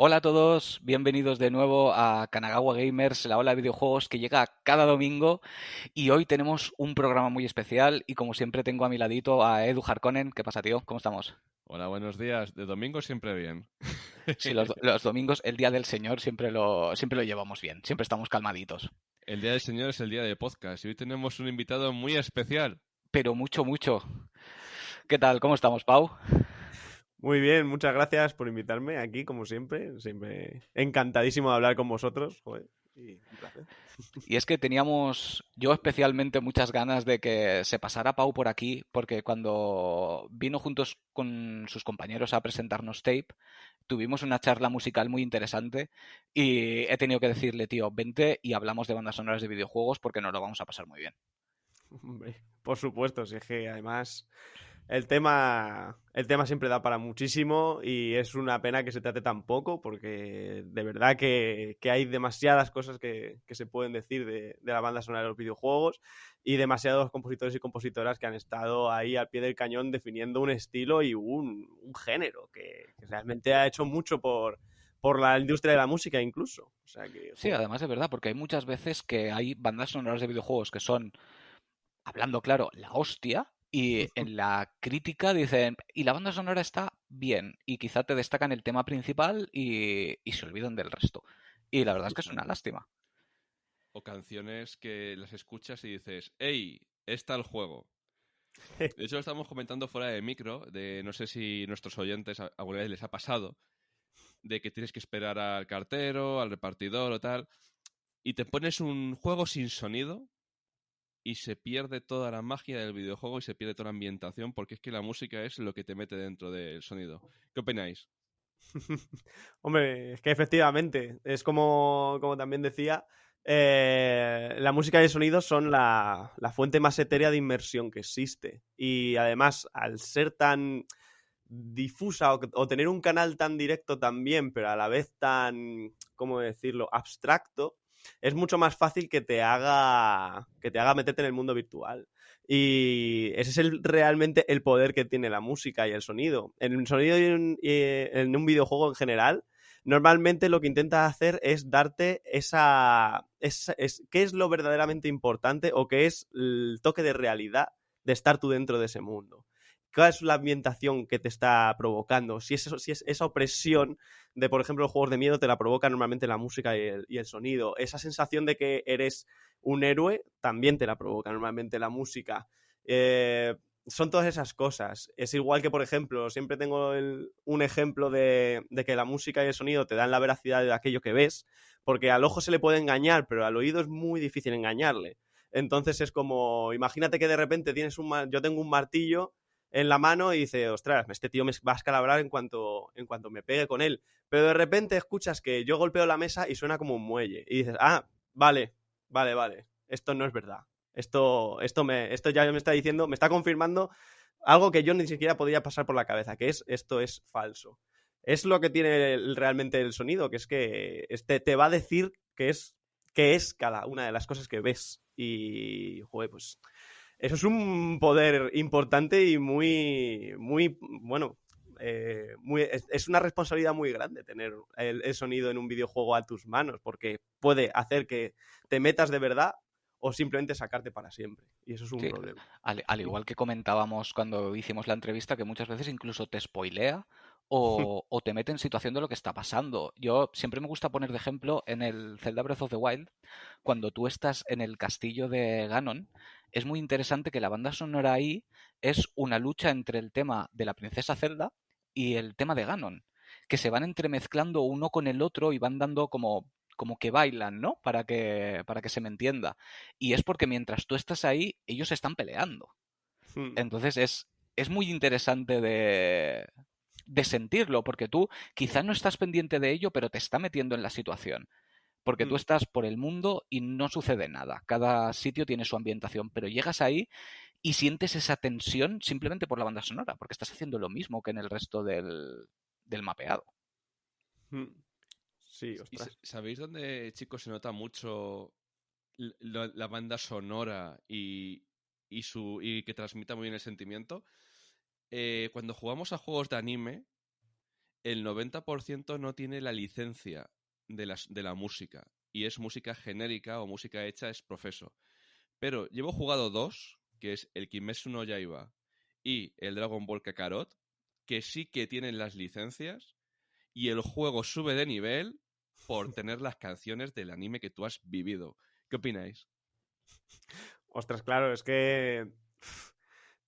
Hola a todos, bienvenidos de nuevo a Kanagawa Gamers, la ola de videojuegos que llega cada domingo y hoy tenemos un programa muy especial y como siempre tengo a mi ladito a Edu Harkonnen. ¿Qué pasa, tío? ¿Cómo estamos? Hola, buenos días. De domingo siempre bien. Sí, los domingos, el Día del Señor, siempre lo llevamos bien, siempre estamos calmaditos, El Día del Señor es el día de podcast y hoy tenemos un invitado muy especial. pero mucho, mucho. ¿Qué tal? ¿Cómo estamos, Pau? Muy bien, muchas gracias por invitarme aquí, como siempre. Siempre encantadísimo de hablar con vosotros. Joder, y un placer. Y es que teníamos yo especialmente muchas ganas de que se pasara Pau por aquí, porque cuando vino juntos con sus compañeros a presentarnos Tape, tuvimos una charla musical muy interesante y he tenido que decirle, tío, vente y hablamos de bandas sonoras de videojuegos porque nos lo vamos a pasar muy bien. Hombre, por supuesto, si es que además el tema siempre da para muchísimo y es una pena que se trate tan poco porque de verdad que hay demasiadas cosas que se pueden decir de la banda sonora de los videojuegos y demasiados compositores y compositoras que han estado ahí al pie del cañón definiendo un estilo y un género que realmente ha hecho mucho por la industria de la música incluso. O sea que, Sí, joder. además de verdad, porque hay muchas veces que hay bandas sonoras de videojuegos que son, hablando claro, la hostia. Y en la crítica dicen, y la banda sonora está bien, y quizá te destacan el tema principal y se olvidan del resto. Y la verdad es que es una lástima. O canciones que las escuchas y dices, ¡Ey! Está el juego. De hecho, lo estamos comentando fuera de micro, de no sé si nuestros oyentes alguna vez les ha pasado, de que tienes que esperar al cartero, al repartidor o tal, y te pones un juego sin sonido y se pierde toda la magia del videojuego y se pierde toda la ambientación porque es que la música es lo que te mete dentro del sonido. ¿Qué opináis? Hombre, es que efectivamente, es como también decía, la música y el sonido son la fuente más etérea de inmersión que existe. Y además, al ser tan difusa o tener un canal tan directo también, pero a la vez tan, ¿cómo decirlo?, abstracto, es mucho más fácil que te haga meterte en el mundo virtual. Y ese es realmente el poder que tiene la música y el sonido. En el sonido y en un videojuego en general, normalmente lo que intenta hacer es darte qué es lo verdaderamente importante o qué es el toque de realidad de estar tú dentro de ese mundo. ¿Cuál es la ambientación que te está provocando? Si es esa opresión de, por ejemplo, los juegos de miedo te la provoca normalmente la música y el sonido. Esa sensación de que eres un héroe también te la provoca normalmente la música. Eh, Son todas esas cosas. Es igual que, por ejemplo, siempre tengo un ejemplo de que la música y el sonido te dan la veracidad de aquello que ves, porque al ojo se le puede engañar, pero al oído es muy difícil engañarle. Entonces es como, imagínate que de repente yo tengo un martillo en la mano y dice, ostras, este tío me va a escalabrar en cuanto me pegue con él. Pero de repente escuchas que yo golpeo la mesa y suena como un muelle. Y dices, vale, vale, vale, esto no es verdad. Esto ya me está diciendo, me está confirmando algo que yo ni siquiera podía pasar por la cabeza, que es esto es falso. Es lo que tiene realmente el sonido, que es que te va a decir que es cada una de las cosas que ves. Y, joder, pues eso es un poder importante y muy, muy, bueno, es una responsabilidad muy grande tener el sonido en un videojuego a tus manos, porque puede hacer que te metas de verdad o simplemente sacarte para siempre. Y eso es un Sí, problema. al igual que comentábamos cuando hicimos la entrevista, que muchas veces incluso te spoilea o te mete en situación de lo que está pasando. Yo siempre me gusta poner de ejemplo en el Zelda Breath of the Wild, cuando tú estás en el castillo de Ganon, es muy interesante que la banda sonora ahí es una lucha entre el tema de la princesa Zelda y el tema de Ganon, que se van entremezclando uno con el otro y van dando como que bailan, ¿no? Para que se me entienda. Y es porque mientras tú estás ahí, ellos están peleando. Entonces es muy interesante de sentirlo, porque tú quizás no estás pendiente de ello, pero te está metiendo en la situación. Porque tú estás por el mundo y no sucede nada. Cada sitio tiene su ambientación, pero llegas ahí y sientes esa tensión simplemente por la banda sonora, porque estás haciendo lo mismo que en el resto del mapeado. Sí, ¿Y ostras. sabéis dónde, chicos, se nota mucho la banda sonora y que transmita muy bien el sentimiento? Cuando jugamos a juegos de anime, el 90% no tiene la licencia de la música. Y es música genérica o música hecha es profeso. Pero llevo jugado 2, que es el Kimetsu no Yaiba y el Dragon Ball Kakarot, que sí que tienen las licencias y el juego sube de nivel por tener las canciones del anime que tú has vivido. ¿Qué opináis? Ostras, claro, es que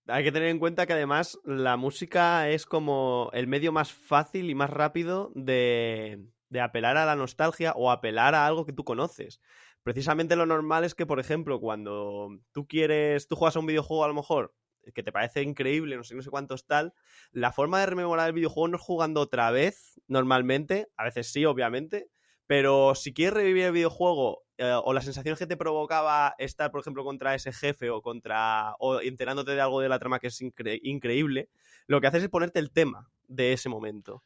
hay que tener en cuenta que además la música es como el medio más fácil y más rápido de apelar a la nostalgia o apelar a algo que tú conoces. Precisamente lo normal es que, por ejemplo, cuando tú juegas a un videojuego a lo mejor que te parece increíble, no sé cuántos tal, la forma de rememorar el videojuego no es jugando otra vez, normalmente, a veces sí, obviamente, pero si quieres revivir el videojuego o las sensaciones que te provocaba estar, por ejemplo, contra ese jefe o enterándote de algo de la trama que es increíble, lo que haces es ponerte el tema de ese momento.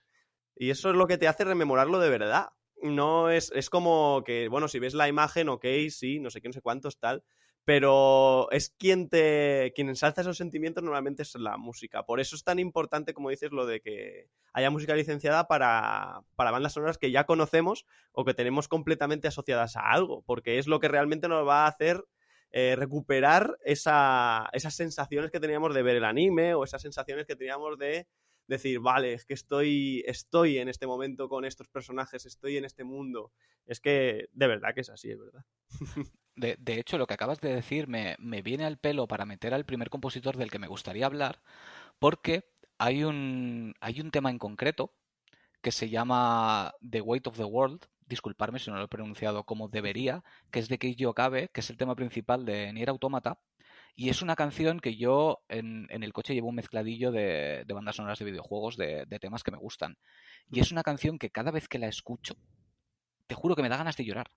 Y eso es lo que te hace rememorarlo de verdad. No es como que, bueno, si ves la imagen, ok, sí, no sé qué, no sé cuántos, tal. Pero es quien ensalza esos sentimientos normalmente es la música. Por eso es tan importante, como dices, lo de que haya música licenciada para bandas sonoras que ya conocemos o que tenemos completamente asociadas a algo. Porque es lo que realmente nos va a hacer recuperar esas sensaciones que teníamos de ver el anime o esas sensaciones que teníamos de decir, vale, es que estoy en este momento con estos personajes, estoy en este mundo. Es que de verdad que es así, es verdad. De hecho, lo que acabas de decir me viene al pelo para meter al primer compositor del que me gustaría hablar, porque hay un tema en concreto que se llama The Weight of the World, disculparme si no lo he pronunciado como debería, que es de Keiji Okabe, que es el tema principal de Nier Automata, y es una canción que yo en el coche llevo un mezcladillo de bandas sonoras de videojuegos, de temas que me gustan. Y es una canción que cada vez que la escucho, te juro que me da ganas de llorar.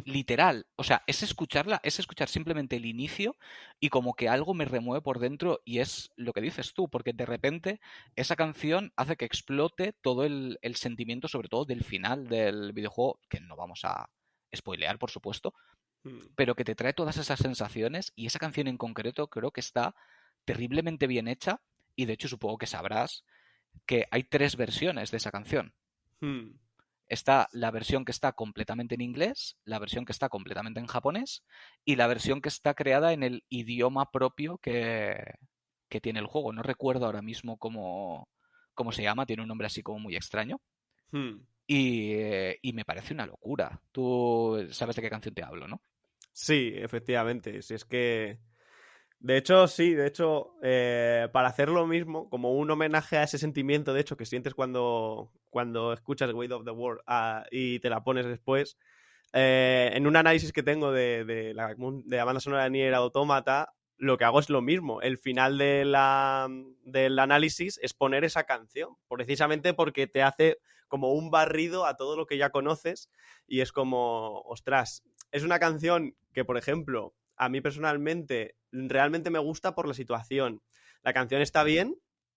Literal, o sea, es escucharla, es escuchar simplemente el inicio y como que algo me remueve por dentro y es lo que dices tú, porque de repente esa canción hace que explote todo el sentimiento, sobre todo del final del videojuego, que no vamos a spoilear, por supuesto, pero que te trae todas esas sensaciones y esa canción en concreto creo que está terriblemente bien hecha y de hecho supongo que sabrás que hay 3 versiones de esa canción. Está la versión que está completamente en inglés, la versión que está completamente en japonés y la versión que está creada en el idioma propio que tiene el juego. No recuerdo ahora mismo cómo se llama, tiene un nombre así como muy extraño. Y me parece una locura. Tú sabes de qué canción te hablo, ¿no? Sí, efectivamente. Si es que. De hecho, sí, de hecho, para hacer lo mismo, como un homenaje a ese sentimiento, de hecho, que sientes cuando escuchas Weight of the World y te la pones después, en un análisis que tengo de la banda sonora de Nier Automata, lo que hago es lo mismo. El final del análisis es poner esa canción, precisamente porque te hace como un barrido a todo lo que ya conoces y es como, ostras, es una canción que, por ejemplo, a mí personalmente realmente me gusta por la situación. La canción está bien,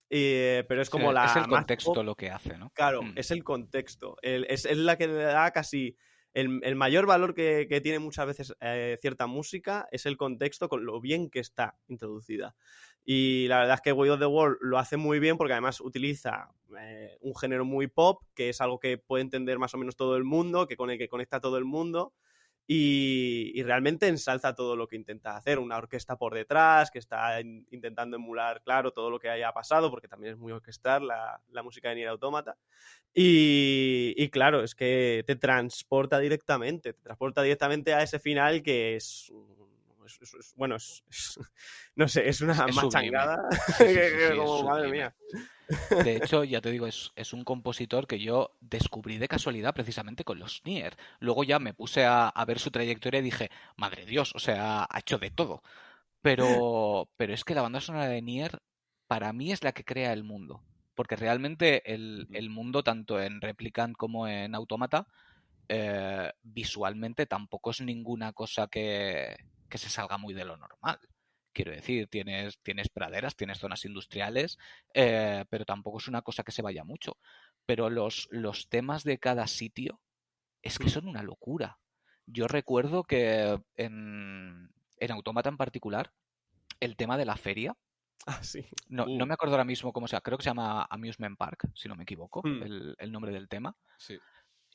pero es Sí, como es la el más contexto lo que hace, ¿no? claro, Mm. es el contexto. Es la que le da casi. El mayor valor que tiene muchas veces cierta música es el contexto con lo bien que está introducida. Y la verdad es que Way of the World lo hace muy bien porque además utiliza un género muy pop, que es algo que puede entender más o menos todo el mundo, que con el que conecta todo el mundo. Y realmente ensalza todo lo que intenta hacer. Una orquesta por detrás que está intentando emular, claro, todo lo que haya pasado, porque también es muy orquestal la música de Nier Automata. Y claro, es que te transporta directamente a ese final que bueno, no sé, es una Es sublime. machangada Sí, sí, sí, sí, es como, madre sublime. mía. De hecho, ya te digo, es un compositor que yo descubrí de casualidad precisamente con los Nier. Luego ya me puse a ver su trayectoria y dije, madre Dios, o sea, ha hecho de todo. Pero es que la banda sonora de Nier para mí es la que crea el mundo. Porque realmente el mundo, tanto en Replicant como en Automata, visualmente tampoco es ninguna cosa que se salga muy de lo normal. Quiero decir, tienes praderas, tienes zonas industriales, pero tampoco es una cosa que se vaya mucho. Pero los temas de cada sitio es que son una locura. Yo recuerdo que en Automata en particular, el tema de la feria Ah, sí. No me acuerdo ahora mismo cómo se llama, creo que se llama Amusement Park, si no me equivoco, Hmm. el nombre del tema. Sí.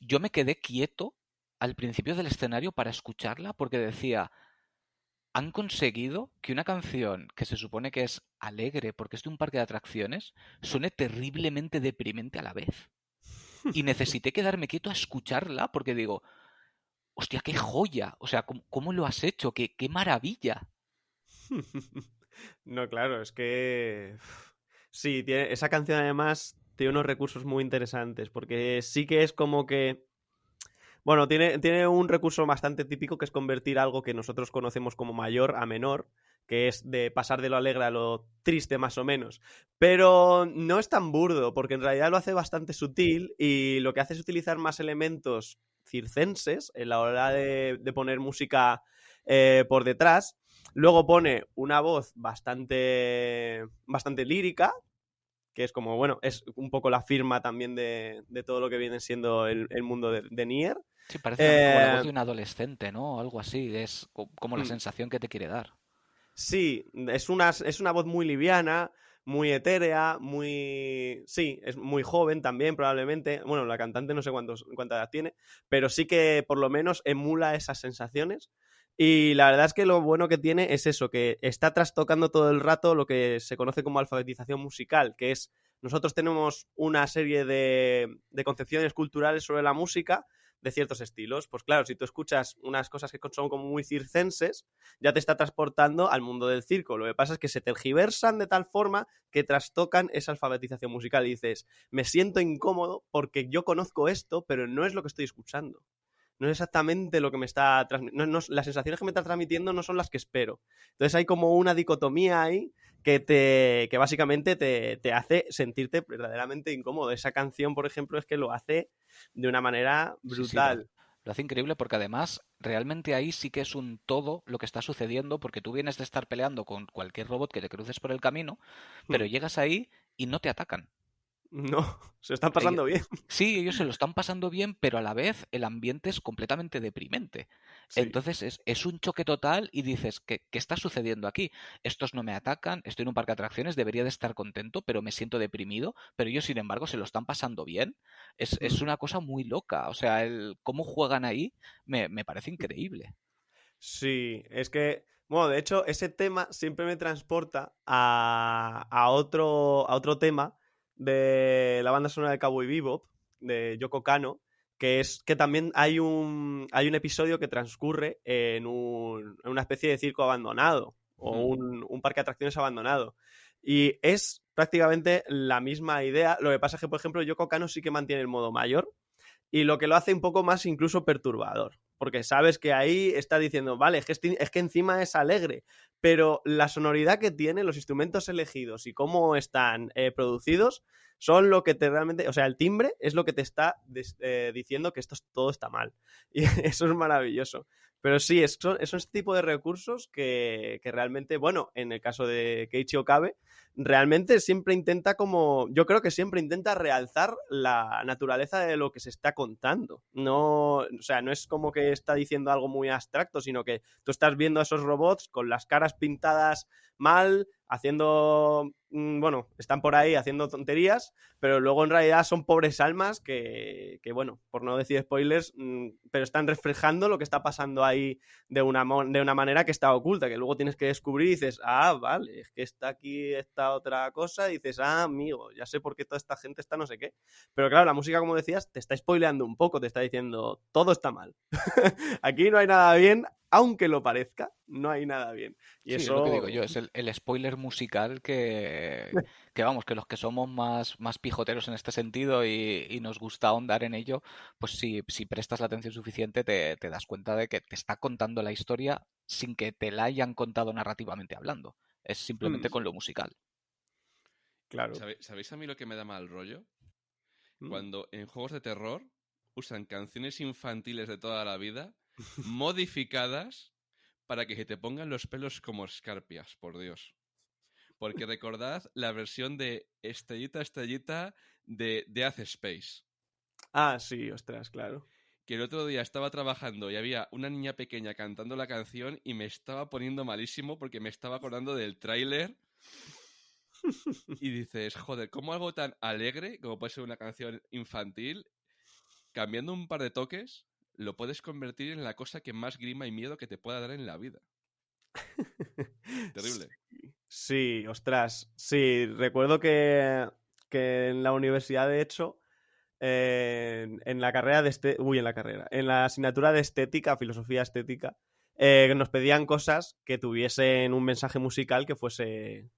Yo me quedé quieto al principio del escenario para escucharla porque decía, han conseguido que una canción que se supone que es alegre porque es de un parque de atracciones suene terriblemente deprimente a la vez. Y necesité quedarme quieto a escucharla porque digo, hostia, qué joya. O sea, ¿cómo lo has hecho? ¡Qué maravilla! No, claro, es que sí, esa canción además tiene unos recursos muy interesantes, porque sí que es como que, bueno, tiene un recurso bastante típico que es convertir algo que nosotros conocemos como mayor a menor, que es de pasar de lo alegre a lo triste más o menos. Pero no es tan burdo, porque en realidad lo hace bastante sutil y lo que hace es utilizar más elementos circenses en la hora de poner música por detrás. Luego pone una voz bastante lírica, que es como, bueno, es un poco la firma también de todo lo que viene siendo el mundo de Nier. Sí, parece también como la voz Eh, de un adolescente, ¿no? Algo así. Es como la hmm, sensación que te quiere dar. sí, es una voz muy liviana, muy etérea, muy... Sí, es muy joven también probablemente. Bueno, la cantante no sé cuánta edad tiene, pero sí que por lo menos emula esas sensaciones. Y la verdad es que lo bueno que tiene es eso, que está trastocando todo el rato lo que se conoce como alfabetización musical, que es, nosotros tenemos una serie de concepciones culturales sobre la música de ciertos estilos. Pues claro, si tú escuchas unas cosas que son como muy circenses, ya te está transportando al mundo del circo. Lo que pasa es que se tergiversan de tal forma que trastocan esa alfabetización musical y dices, me siento incómodo porque yo conozco esto, pero no es lo que estoy escuchando. No es exactamente lo que me está transmitiendo. Las sensaciones que me está transmitiendo no son las que espero. Entonces hay como una dicotomía ahí que básicamente te hace sentirte verdaderamente incómodo. Esa canción, por ejemplo, es que lo hace de una manera Sí, sí, lo brutal. lo hace increíble porque además realmente ahí sí que es un todo lo que está sucediendo porque tú vienes de estar peleando con cualquier robot que te cruces por el camino, pero Hmm. llegas ahí y no te atacan. No, se están Ell- pasando bien. Sí, ellos se lo están pasando bien, pero a la vez el ambiente es completamente deprimente. Sí. Entonces es un choque total y dices, ¿qué está sucediendo aquí? Estos no me atacan, estoy en un parque de atracciones, debería de estar contento, pero me siento deprimido, pero ellos sin embargo se lo están pasando bien. Es Hmm. una cosa muy loca, o sea, cómo juegan ahí me parece increíble. Sí, es que, bueno, de hecho, ese tema siempre me transporta a otro tema de la banda sonora de Cowboy Bebop, de Yoko Kanno, que es que también hay un episodio que transcurre en una especie de circo abandonado o Hmm. un parque de atracciones abandonado. Y es prácticamente la misma idea. Lo que pasa es que, por ejemplo, Yoko Kanno sí que mantiene el modo mayor, y lo que lo hace un poco más incluso perturbador, porque sabes que ahí está diciendo, vale, es que encima es alegre, pero la sonoridad que tiene, los instrumentos elegidos y cómo están producidos son lo que te realmente, o sea, el timbre es lo que te está diciendo que todo está mal. Y eso es maravilloso. Pero sí, son este tipo de recursos que realmente, bueno, en el caso de Keiichi Okabe, realmente siempre intenta yo creo que siempre intenta realzar la naturaleza de lo que se está contando. No, o sea, no es como que está diciendo algo muy abstracto, sino que tú estás viendo a esos robots con las caras pintadas mal, haciendo, bueno, están por ahí haciendo tonterías, pero luego en realidad son pobres almas que bueno, por no decir spoilers, pero están reflejando lo que está pasando ahí de una manera que está oculta, que luego tienes que descubrir y dices, ah, vale, es que está aquí esta otra cosa, y dices, ah, amigo, ya sé por qué toda esta gente está no sé qué. Pero claro, la música, como decías, te está spoileando un poco, te está diciendo, todo está mal. Aquí no hay nada bien, aunque lo parezca, no hay nada bien. Y Sí, es lo que digo yo, eso... es el spoiler musical que vamos, que los que somos más pijoteros en este sentido y nos gusta ahondar en ello, pues si prestas la atención suficiente te das cuenta de que te está contando la historia sin que te la hayan contado narrativamente hablando. Es simplemente con lo musical. Claro. ¿Sabéis a mí lo que me da mal rollo? Mm. Cuando en juegos de terror usan canciones infantiles de toda la vida modificadas para que se te pongan los pelos como escarpias, por Dios. Porque recordad la versión de Estrellita, Estrellita de Death Space. Ah, sí, ostras, claro. Que el otro día estaba trabajando y había una niña pequeña cantando la canción y me estaba poniendo malísimo porque me estaba acordando del tráiler Y dices, joder, ¿cómo algo tan alegre, como puede ser una canción infantil, cambiando un par de toques, lo puedes convertir en la cosa que más grima y miedo que te pueda dar en la vida? Terrible. Sí, ostras. Sí, recuerdo que en la universidad, de hecho, en la carrera de en la asignatura de estética, filosofía estética, nos pedían cosas que tuviesen un mensaje musical que fuese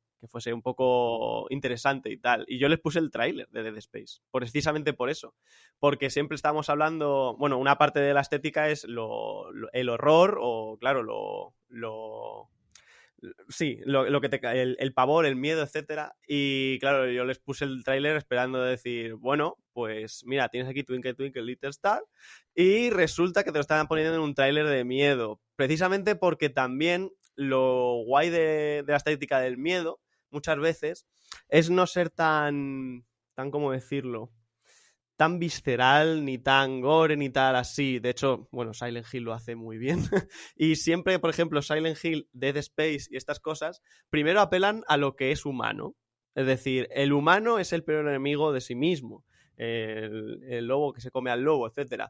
un poco interesante y tal. Y yo les puse el tráiler de Dead Space, precisamente por eso. Porque siempre estamos hablando, bueno, una parte de la estética es el horror o, claro, sí, lo que el pavor, el miedo, etcétera. Y claro, yo les puse el tráiler esperando decir, bueno, pues mira, tienes aquí Twinkle Twinkle Little Star y resulta que te lo estaban poniendo en un tráiler de miedo. Precisamente porque también lo guay de la estética del miedo, muchas veces, es no ser tan, ¿cómo decirlo? Tan visceral, ni tan gore, ni tal así. De hecho, bueno, Silent Hill lo hace muy bien. Y siempre, por ejemplo, Silent Hill, Dead Space y estas cosas, primero apelan a lo que es humano. Es decir, el humano es el peor enemigo de sí mismo. El lobo que se come al lobo, etc.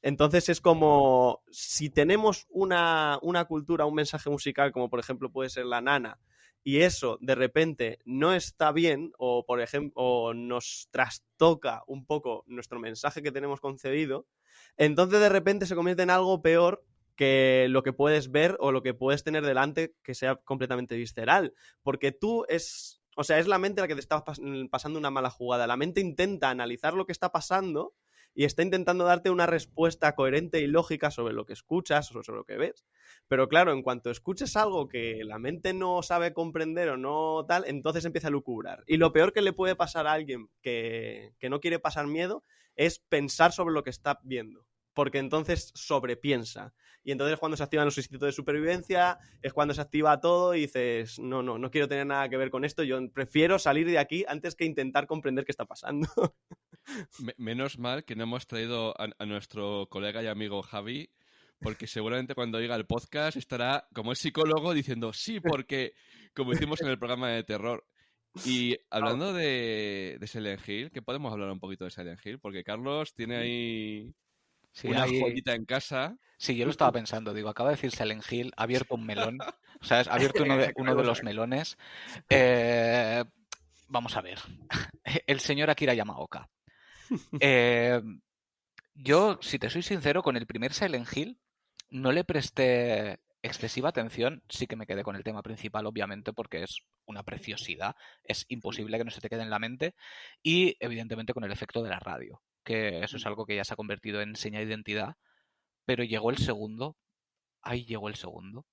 Entonces es como, si tenemos una cultura, un mensaje musical, como por ejemplo puede ser La Nana, y eso de repente no está bien o por ejemplo o nos trastoca un poco nuestro mensaje que tenemos concebido, entonces de repente se convierte en algo peor que lo que puedes ver o lo que puedes tener delante que sea completamente visceral, porque o sea, es la mente la que te está pasando una mala jugada. La mente intenta analizar lo que está pasando y está intentando darte una respuesta coherente y lógica sobre lo que escuchas o sobre lo que ves. Pero claro, en cuanto escuches algo que la mente no sabe comprender o no tal, entonces empieza a lucubrar. Y lo peor que le puede pasar a alguien que no quiere pasar miedo es pensar sobre lo que está viendo. Porque entonces sobrepiensa. Y entonces es cuando se activan los instintos de supervivencia, es cuando se activa todo y dices, no quiero tener nada que ver con esto, yo prefiero salir de aquí antes que intentar comprender qué está pasando. Menos mal que no hemos traído a nuestro colega y amigo Javi, porque seguramente cuando oiga el podcast estará como es psicólogo diciendo sí, porque como hicimos en el programa de terror. Y hablando de Silent Hill, que podemos hablar un poquito de Silent Hill, porque Carlos tiene ahí Sí, una ahí. joyita en casa. Sí, yo lo estaba pensando, digo, acaba de decir Silent Hill, ha abierto un melón, o sea, ha abierto uno de los melones. Eh, Vamos a ver, el señor Akira Yamaoka. Eh, yo, si te soy sincero, con el primer Silent Hill no le presté excesiva atención, sí que me quedé con el tema principal, obviamente, porque es una preciosidad, es imposible que no se te quede en la mente, y evidentemente con el efecto de la radio, que eso es algo que ya se ha convertido en seña de identidad, pero llegó el segundo, ahí llegó el segundo.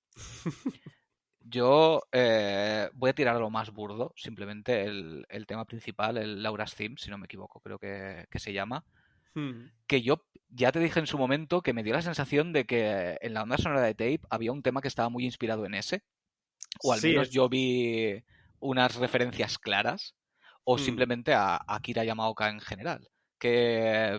Yo voy a tirar a lo más burdo, simplemente el tema principal, el Laura's Theme, si no me equivoco, creo que se llama. Que yo ya te dije en su momento que me dio la sensación de que en la banda sonora de Tape había un tema que estaba muy inspirado en ese, o al Sí, menos yo vi unas referencias claras, o simplemente a Akira Yamaoka en general. ¿Qué,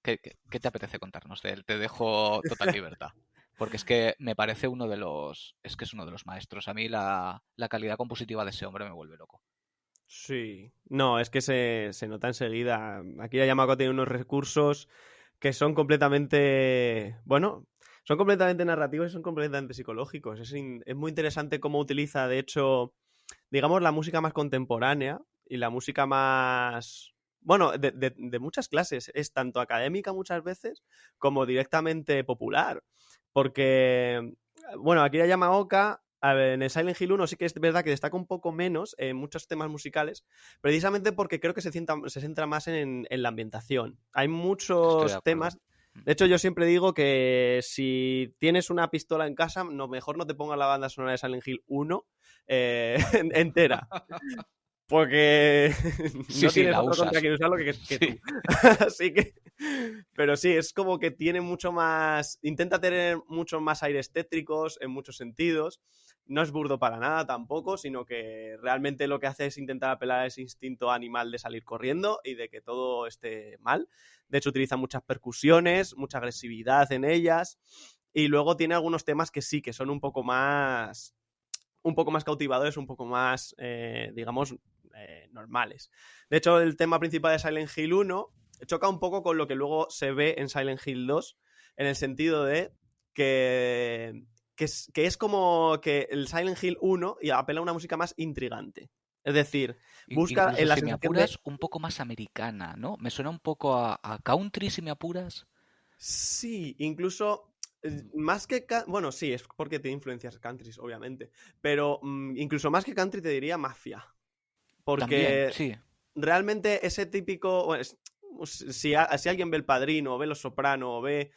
qué te apetece contarnos de él? Te dejo total libertad. Porque es que me parece uno de los. Es que es uno de los maestros. A mí la calidad compositiva de ese hombre me vuelve loco. Sí, no, es que se nota enseguida. Aquí la Yamaha tiene unos recursos que son completamente, bueno, son completamente narrativos y son completamente psicológicos. Es muy interesante cómo utiliza, de hecho, digamos, la música más contemporánea y la música más, bueno, de muchas clases. Es tanto académica muchas veces como directamente popular. Porque, bueno, Akira Yamaoka, a ver, en el Silent Hill 1 sí que es verdad que destaca un poco menos en muchos temas musicales, precisamente porque creo que se centra más en la ambientación. Hay Estoy de muchos acuerdo. temas. De hecho, yo siempre digo que si tienes una pistola en casa, mejor no te pongas la banda sonora de Silent Hill 1 entera. Porque Sí, no sí, tienes la otro contra usas. quien usarlo que Sí. tú. Así que. Pero sí, es como que tiene mucho más. Intenta tener muchos más aires tétricos en muchos sentidos. No es burdo para nada tampoco, sino que realmente lo que hace es intentar apelar a ese instinto animal de salir corriendo y de que todo esté mal. De hecho, utiliza muchas percusiones, mucha agresividad en ellas. Y luego tiene algunos temas que sí, que son un poco más un poco más cautivadores, un poco más, digamos, normales. De hecho, el tema principal de Silent Hill 1 choca un poco con lo que luego se ve en Silent Hill 2, en el sentido de que es como que el Silent Hill 1 y apela a una música más intrigante. Es decir, busca Incluso en la si me sensación de... apuras, un poco más americana, ¿no? Me suena un poco a country si me apuras. Sí, incluso más que... Bueno, sí, es porque tiene influencias countries, obviamente. Pero incluso más que country te diría mafia. También, Porque sí. realmente ese típico... Bueno, si alguien ve El Padrino, o ve Los Soprano, o ve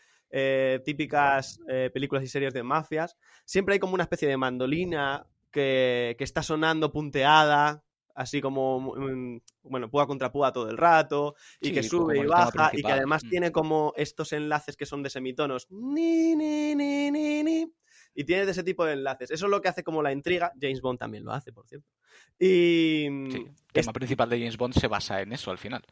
típicas películas y series de mafias, siempre hay como una especie de mandolina que está sonando punteada, así como, bueno, púa contra púa todo el rato, y que Sí, sube como y el tema baja, y que principal. además tiene como estos enlaces que son de semitonos. Ni, ni, ni, ni, ni. Y tiene de ese tipo de enlaces. Eso es lo que hace como la intriga. James Bond también lo hace, por cierto. Y Sí, el tema principal de James Bond se basa en eso al final.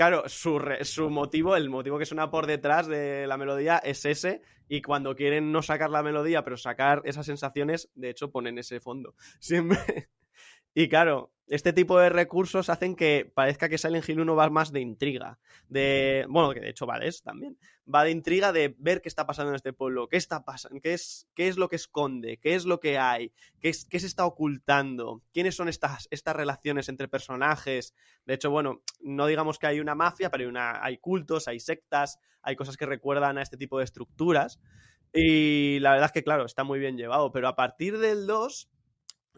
claro, su motivo, el motivo que suena por detrás de la melodía es ese, y cuando quieren no sacar la melodía, pero sacar esas sensaciones, de hecho ponen ese fondo. Siempre. Y claro, este tipo de recursos hacen que parezca que Silent Hill 1 va más de intriga. Bueno, que de hecho va de eso también. Va de intriga de ver qué está pasando en este pueblo, qué está pasando, qué es lo que esconde, qué es lo que hay, qué se está ocultando, quiénes son estas relaciones entre personajes. De hecho, bueno, no digamos que hay una mafia, pero hay cultos, hay sectas, hay cosas que recuerdan a este tipo de estructuras. Y la verdad es que, claro, está muy bien llevado. Pero a partir del 2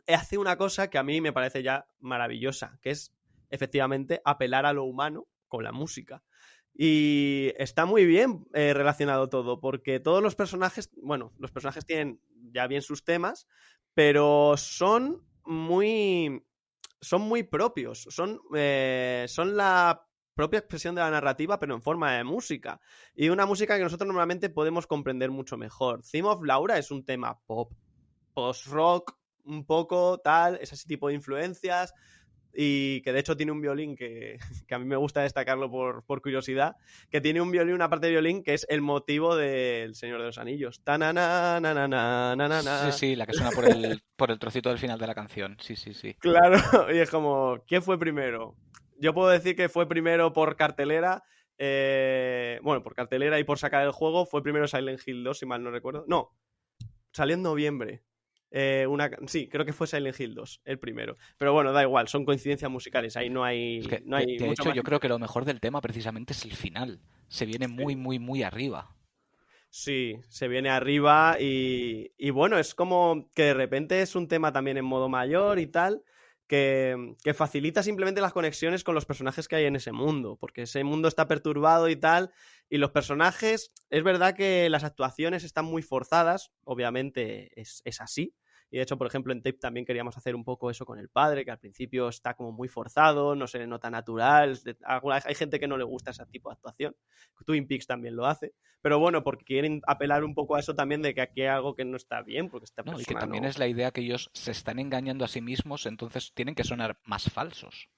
hace una cosa que a mí me parece ya maravillosa, que es efectivamente apelar a lo humano con la música. Y está muy bien relacionado todo, porque todos los personajes, bueno, los personajes tienen ya bien sus temas, pero son muy propios, son la propia expresión de la narrativa, pero en forma de música. Y una música que nosotros normalmente podemos comprender mucho mejor. Theme of Laura es un tema pop, post-rock, un poco tal, ese tipo de influencias, y que de hecho tiene un violín que a mí me gusta destacarlo por curiosidad, que tiene un violín, una parte de violín que es el motivo del Señor de los Anillos. Ta-na-na, na-na-na, Sí, na-na-na. sí, la que suena por el trocito del final de la canción. Sí, sí, sí. Claro, y es como, ¿quién fue primero? Yo puedo decir que fue primero por cartelera, bueno, por cartelera y por sacar el juego, fue primero Silent Hill 2, si mal no recuerdo. No, salió en noviembre. Sí, creo que fue Silent Hill 2, el primero. Pero bueno, da igual, son coincidencias musicales, ahí no Es hay, que, no hay de mucho hecho, más yo que creo hacer. que lo mejor del tema precisamente es el final. Se viene muy, Sí. muy, muy arriba. Sí, se viene arriba y bueno, es como que de repente es un tema también en modo mayor y tal, que facilita simplemente las conexiones con los personajes que hay en ese mundo, porque ese mundo está perturbado y tal, y los personajes, es verdad que las actuaciones están muy forzadas, obviamente es así. Y de hecho, por ejemplo, en Tape también queríamos hacer un poco eso con el padre, que al principio está como muy forzado, no se le nota natural. Hay gente que no le gusta ese tipo de actuación. Twin Peaks también lo hace. Pero bueno, porque quieren apelar un poco a eso también de que aquí hay algo que no está bien, porque esta No, y que persona también no... es la idea que ellos se están engañando a sí mismos, entonces tienen que sonar más falsos.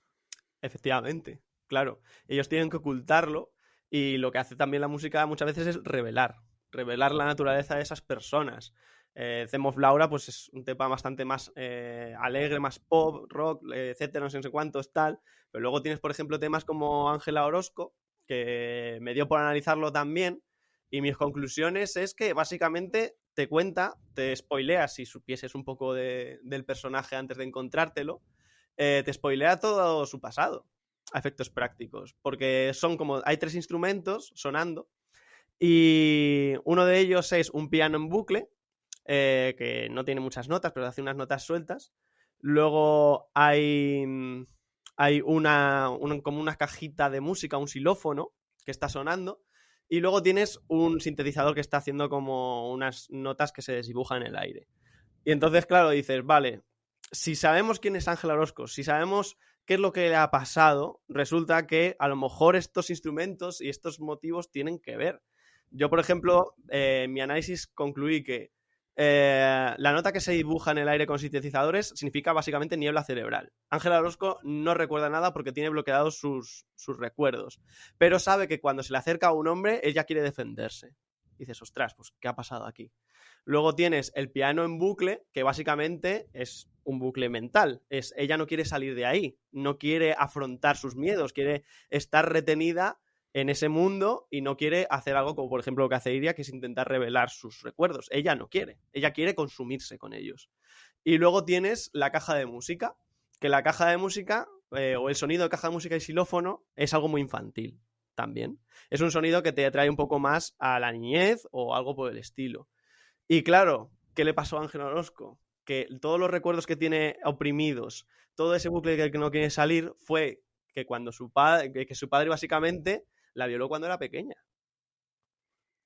Efectivamente, claro. Ellos tienen que ocultarlo y lo que hace también la música muchas veces es revelar la naturaleza de esas personas. Theme of Laura pues es un tema bastante más alegre, más pop, rock, etcétera, no sé cuántos, tal. Pero luego tienes, por ejemplo, temas como Ángela Orozco, que me dio por analizarlo también, y mis conclusiones es que básicamente te cuenta, te spoilea si supieses un poco del personaje antes de encontrártelo, te spoilea todo su pasado a efectos prácticos, porque son como, hay 3 instrumentos sonando y uno de ellos es un piano en bucle, que no tiene muchas notas, pero hace unas notas sueltas. Luego hay como una cajita de música, un xilófono que está sonando. Y luego tienes un sintetizador que está haciendo como unas notas que se desdibujan en el aire. Y entonces, claro, dices, vale, si sabemos quién es Ángel Orozco, si sabemos qué es lo que le ha pasado, resulta que a lo mejor estos instrumentos y estos motivos tienen que ver. Yo, por ejemplo, en mi análisis concluí que la nota que se dibuja en el aire con sintetizadores significa básicamente niebla cerebral. Ángela Orozco no recuerda nada porque tiene bloqueados sus recuerdos, pero sabe que cuando se le acerca a un hombre, ella quiere defenderse. Y dices, ostras, pues ¿qué ha pasado aquí? Luego tienes el piano en bucle, que básicamente es un bucle mental. Ella no quiere salir de ahí, no quiere afrontar sus miedos, quiere estar retenida en ese mundo y no quiere hacer algo como, por ejemplo, lo que hace Iria, que es intentar revelar sus recuerdos. Ella no quiere, ella quiere consumirse con ellos. Y luego tienes la caja de música, que la caja de música, o el sonido de caja de música y xilófono, es algo muy infantil también. Es un sonido que te atrae un poco más a la niñez o algo por el estilo. Y claro, ¿qué le pasó a Ángel Orozco? Que todos los recuerdos que tiene oprimidos, todo ese bucle que no quiere salir, fue que cuando su padre básicamente la violó cuando era pequeña.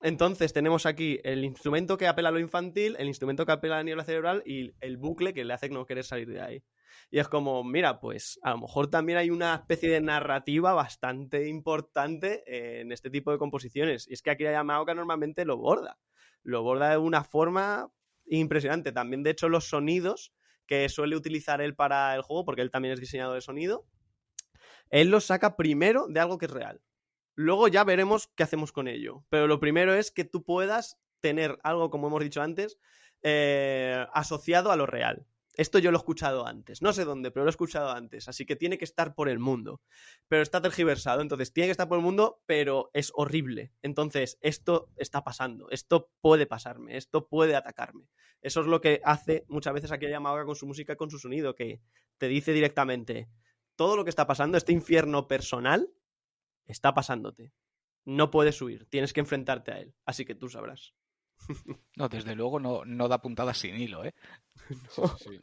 Entonces tenemos aquí el instrumento que apela a lo infantil, el instrumento que apela a la niebla cerebral y el bucle que le hace no querer salir de ahí. Y es como, mira, pues a lo mejor también hay una especie de narrativa bastante importante en este tipo de composiciones. Y es que Akira Yamaoka normalmente lo borda de una forma impresionante. También, de hecho, los sonidos que suele utilizar él para el juego, porque él también es diseñador de sonido, él los saca primero de algo que es real. Luego ya veremos qué hacemos con ello. Pero lo primero es que tú puedas tener algo, como hemos dicho antes, asociado a lo real. Esto yo lo he escuchado antes. No sé dónde, pero lo he escuchado antes. Así que tiene que estar por el mundo. Pero está tergiversado. Entonces, tiene que estar por el mundo, pero es horrible. Entonces, esto está pasando. Esto puede pasarme. Esto puede atacarme. Eso es lo que hace muchas veces Akira Yamaoka con su música y con su sonido, que te dice directamente todo lo que está pasando, este infierno personal, está pasándote. No puedes huir, tienes que enfrentarte a él. Así que tú sabrás. No, desde luego no da puntadas sin hilo, ¿eh? Sí, sí, sí.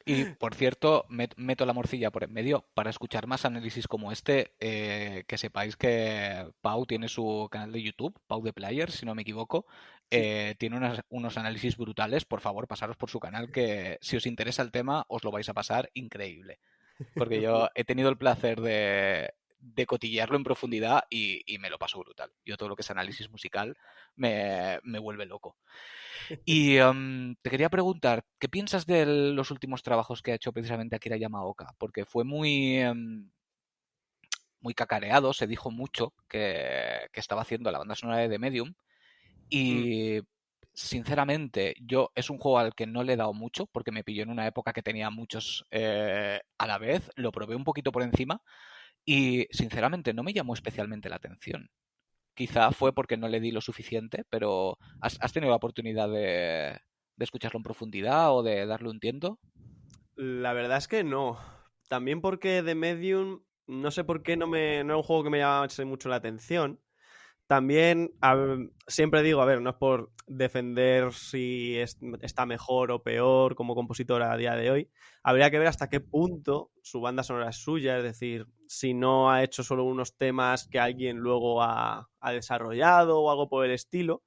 Y, por cierto, meto la morcilla por en medio para escuchar más análisis como este, que sepáis que Pau tiene su canal de YouTube, Pau The Player, si no me equivoco. Sí. Tiene unos análisis brutales. Por favor, pasaros por su canal, que si os interesa el tema, os lo vais a pasar increíble. Porque yo he tenido el placer de cotillearlo en profundidad y me lo paso brutal. Yo todo lo que es análisis musical me vuelve loco. Y te quería preguntar, ¿qué piensas de los últimos trabajos que ha hecho precisamente Akira Yamaoka? Porque fue muy cacareado, se dijo mucho que estaba haciendo la banda sonora de The Medium y sinceramente yo es un juego al que no le he dado mucho porque me pilló en una época que tenía muchos a la vez, lo probé un poquito por encima y sinceramente no me llamó especialmente la atención. Quizá fue porque no le di lo suficiente, pero ¿has tenido la oportunidad de escucharlo en profundidad o de darle un tiento? La verdad es que no. También porque The Medium, no sé por qué no es un juego que me llamase mucho la atención. También siempre digo, a ver, no es por defender si está mejor o peor como compositor a día de hoy. Habría que ver hasta qué punto su banda sonora es suya, es decir, si no ha hecho solo unos temas que alguien luego ha desarrollado o algo por el estilo.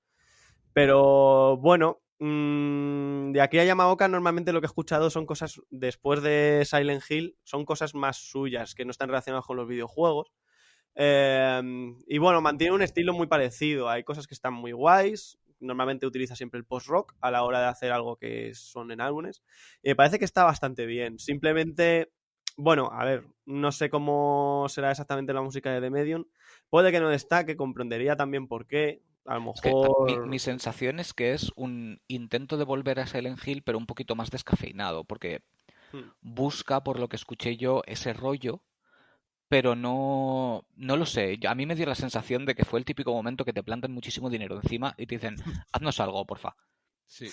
Pero bueno, de aquí a Yamaoka normalmente lo que he escuchado son cosas, después de Silent Hill, son cosas más suyas, que no están relacionadas con los videojuegos. Y bueno, mantiene un estilo muy parecido. Hay cosas que están muy guays. Normalmente utiliza siempre el post-rock a la hora de hacer algo que son en álbumes. Y me parece que está bastante bien. Simplemente, bueno, a ver, no sé cómo será exactamente la música de The Medium. Puede que no destaque, comprendería también por qué. A lo Es que mi mejor... sensación es que es un intento de volver a Silent Hill, pero un poquito más descafeinado, porque busca, por lo que escuché yo, ese rollo, pero no lo sé. A mí me dio la sensación de que fue el típico momento que te plantan muchísimo dinero encima y te dicen, haznos algo, porfa. Sí.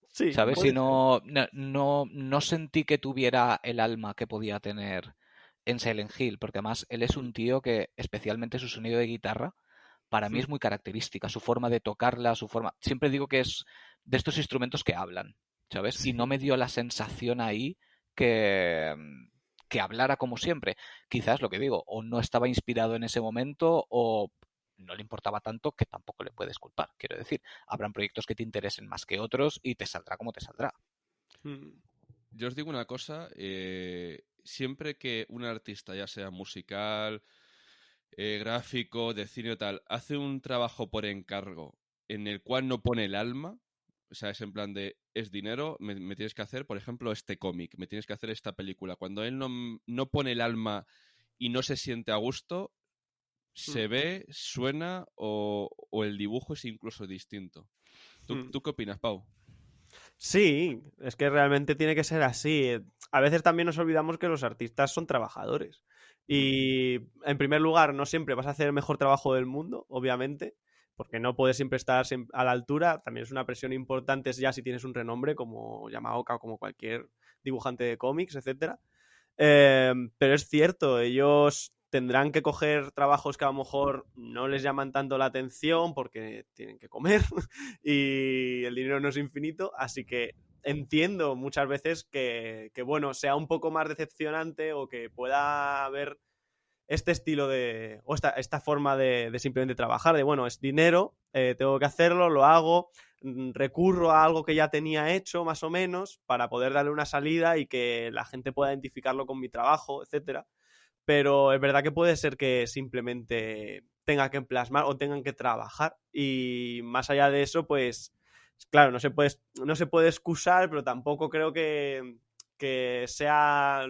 Sí, ¿Sabes? Y puede ser. no sentí que tuviera el alma que podía tener en Silent Hill, porque además él es un tío que, especialmente su sonido de guitarra, para mí es muy característica, su forma de tocarla, su forma... Siempre digo que es de estos instrumentos que hablan, ¿sabes? Y no Sí. me dio la sensación ahí que, que hablara como siempre. Quizás lo que digo, o no estaba inspirado en ese momento o no le importaba tanto, que tampoco le puedes culpar. Quiero decir, habrán proyectos que te interesen más que otros y te saldrá como te saldrá. Yo os digo una cosa, siempre que un artista, ya sea musical, gráfico, de cine o tal, hace un trabajo por encargo en el cual no pone el alma, o sea, es en plan de, es dinero, me tienes que hacer, por ejemplo, este cómic, me tienes que hacer esta película. Cuando él no pone el alma y no se siente a gusto, se ve, suena o el dibujo es incluso distinto. ¿Tú qué opinas, Pau? Sí, es que realmente tiene que ser así. A veces también nos olvidamos que los artistas son trabajadores. Y en primer lugar, no siempre vas a hacer el mejor trabajo del mundo, obviamente, porque no puedes siempre estar a la altura. También es una presión importante ya si tienes un renombre como Yamaoka o como cualquier dibujante de cómics, etcétera. Pero es cierto, ellos tendrán que coger trabajos que a lo mejor no les llaman tanto la atención porque tienen que comer y el dinero no es infinito, así que entiendo muchas veces que bueno, sea un poco más decepcionante o que pueda haber este estilo de, o esta forma de simplemente trabajar, de bueno, es dinero, tengo que hacerlo, lo hago, recurro a algo que ya tenía hecho más o menos para poder darle una salida y que la gente pueda identificarlo con mi trabajo, etcétera. Pero es verdad que puede ser que simplemente tenga que plasmar o tengan que trabajar y más allá de eso, pues claro, no se puede excusar, pero tampoco creo que sea,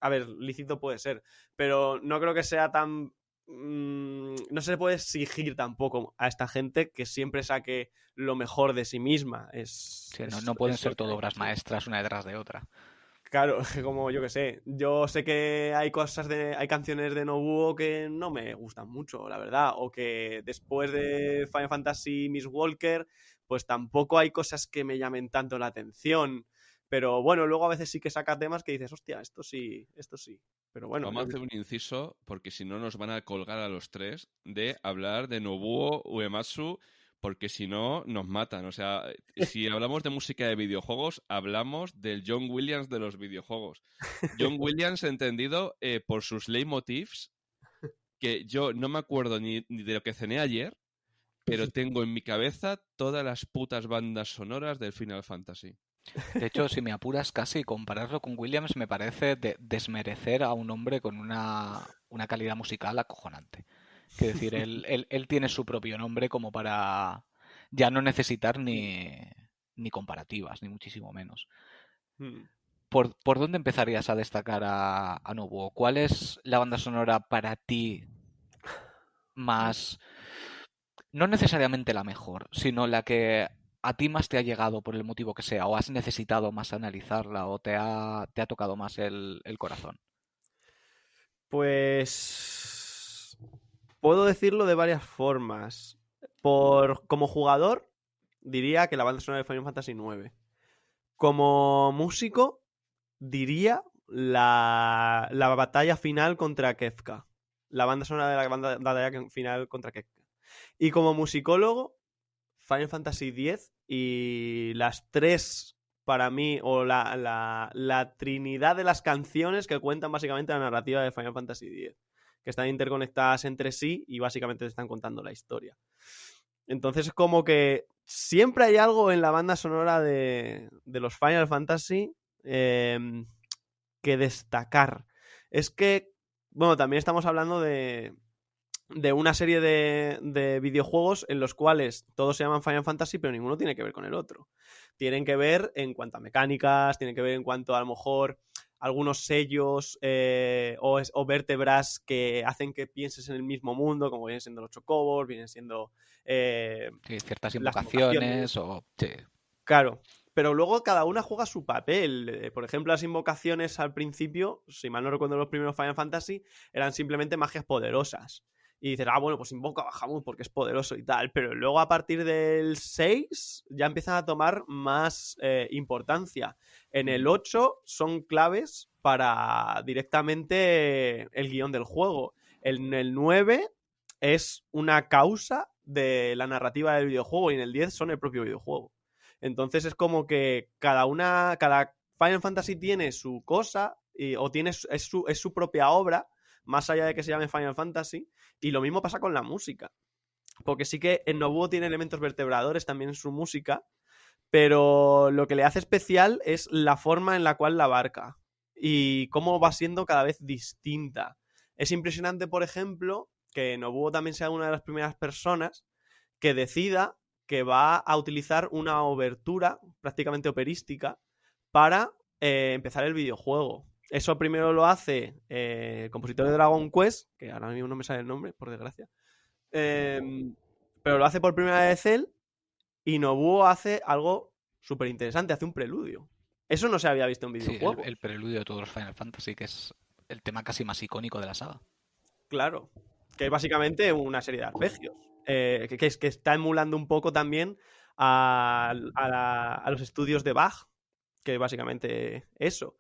a ver, lícito puede ser, pero no creo que sea tan no se puede exigir tampoco a esta gente que siempre saque lo mejor de sí misma. Sí, no pueden es lo ser que todo hay, obras sí. maestras una detrás de otra. Claro, como yo que sé. Yo sé que hay canciones de Nobuo que no me gustan mucho, la verdad. O que después de Final Fantasy Miss Walker, pues tampoco hay cosas que me llamen tanto la atención. Pero bueno, luego a veces sí que saca temas que dices, hostia, esto sí, esto sí. Pero bueno, Vamos a hacer un inciso, porque si no nos van a colgar a los tres de hablar de Nobuo Uematsu, porque si no nos matan. O sea, si hablamos de música de videojuegos, hablamos del John Williams de los videojuegos. John Williams entendido por sus leitmotivs, que yo no me acuerdo ni de lo que cené ayer, pero tengo en mi cabeza todas las putas bandas sonoras del Final Fantasy. De hecho, si me apuras casi, compararlo con Williams me parece desmerecer a un hombre con una calidad musical acojonante. Quiero decir, él tiene su propio nombre como para ya no necesitar ni comparativas, ni muchísimo menos. ¿Por dónde empezarías a destacar a Nobuo? ¿Cuál es la banda sonora para ti más, no necesariamente la mejor, sino la que a ti más te ha llegado por el motivo que sea, o has necesitado más analizarla, o te ha tocado más el corazón? Pues puedo decirlo de varias formas. Como jugador, diría que la banda sonora de Final Fantasy IX. Como músico, diría la batalla final contra Kefka. La banda sonora de la batalla final contra Kefka. Y como musicólogo, Final Fantasy X y las tres, para mí, o la trinidad de las canciones que cuentan básicamente la narrativa de Final Fantasy X, que están interconectadas entre sí y básicamente te están contando la historia. Entonces es como que siempre hay algo en la banda sonora de los Final Fantasy que destacar. Es que, bueno, también estamos hablando de una serie de videojuegos en los cuales todos se llaman Final Fantasy, pero ninguno tiene que ver con el otro. Tienen que ver en cuanto a mecánicas, tienen que ver en cuanto a lo mejor algunos sellos o vértebras que hacen que pienses en el mismo mundo, como vienen siendo los chocobos, vienen siendo Sí, ciertas las invocaciones. invocaciones o... Sí. Claro, pero luego cada una juega su papel. Por ejemplo, las invocaciones al principio, si mal no recuerdo los primeros Final Fantasy, eran simplemente magias poderosas. Y dices, bueno, pues invoca a Bahamut porque es poderoso y tal. Pero luego a partir del 6 ya empiezan a tomar más importancia. En el 8 son claves para directamente el guión del juego. En el 9 es una causa de la narrativa del videojuego y en el 10 son el propio videojuego. Entonces es como que cada Final Fantasy tiene su cosa o es su propia obra, más allá de que se llame Final Fantasy, y lo mismo pasa con la música. Porque sí que en Nobuo tiene elementos vertebradores también en su música, pero lo que le hace especial es la forma en la cual la abarca y cómo va siendo cada vez distinta. Es impresionante, por ejemplo, que Nobuo también sea una de las primeras personas que decida que va a utilizar una obertura prácticamente operística para empezar el videojuego. Eso primero lo hace el compositor de Dragon Quest, que ahora mismo no me sale el nombre, por desgracia. Pero lo hace por primera vez él, y Nobuo hace algo súper interesante, hace un preludio. Eso no se había visto en Sí, videojuego. el preludio de todos los Final Fantasy, que es el tema casi más icónico de la saga. Claro, que es básicamente una serie de arpegios, que está emulando un poco también a los estudios de Bach, que básicamente eso,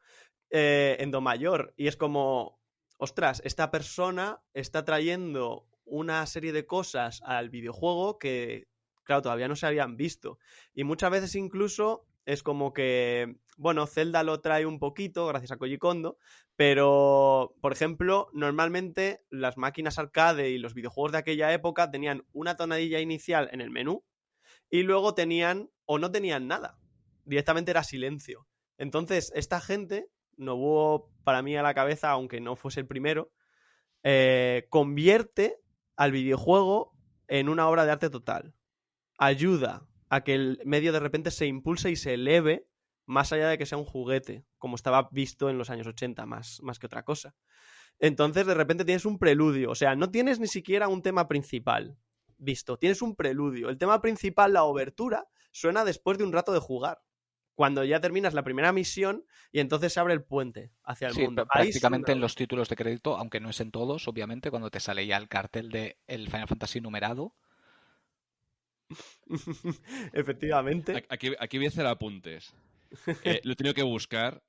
en do mayor. Y es como, ostras, esta persona está trayendo una serie de cosas al videojuego que, claro, todavía no se habían visto. Y muchas veces incluso es como que, bueno, Zelda lo trae un poquito, gracias a Koji Kondo, pero, por ejemplo, normalmente las máquinas arcade y los videojuegos de aquella época tenían una tonadilla inicial en el menú y luego tenían, o no tenían nada, directamente era silencio. Entonces, esta gente, Nobuo para mí a la cabeza, aunque no fuese el primero, convierte al videojuego en una obra de arte total. Ayuda a que el medio de repente se impulse y se eleve más allá de que sea un juguete, como estaba visto en los años 80, más que otra cosa. Entonces, de repente tienes un preludio, o sea, no tienes ni siquiera un tema principal visto, tienes un preludio. El tema principal, la obertura, suena después de un rato de jugar, cuando ya terminas la primera misión y entonces se abre el puente hacia el Sí, mundo. Ahí prácticamente suena. en los títulos de crédito, aunque no es en todos, obviamente, cuando te sale ya el cartel de el Final Fantasy numerado. Efectivamente. Aquí voy a hacer apuntes. Lo he tenido que buscar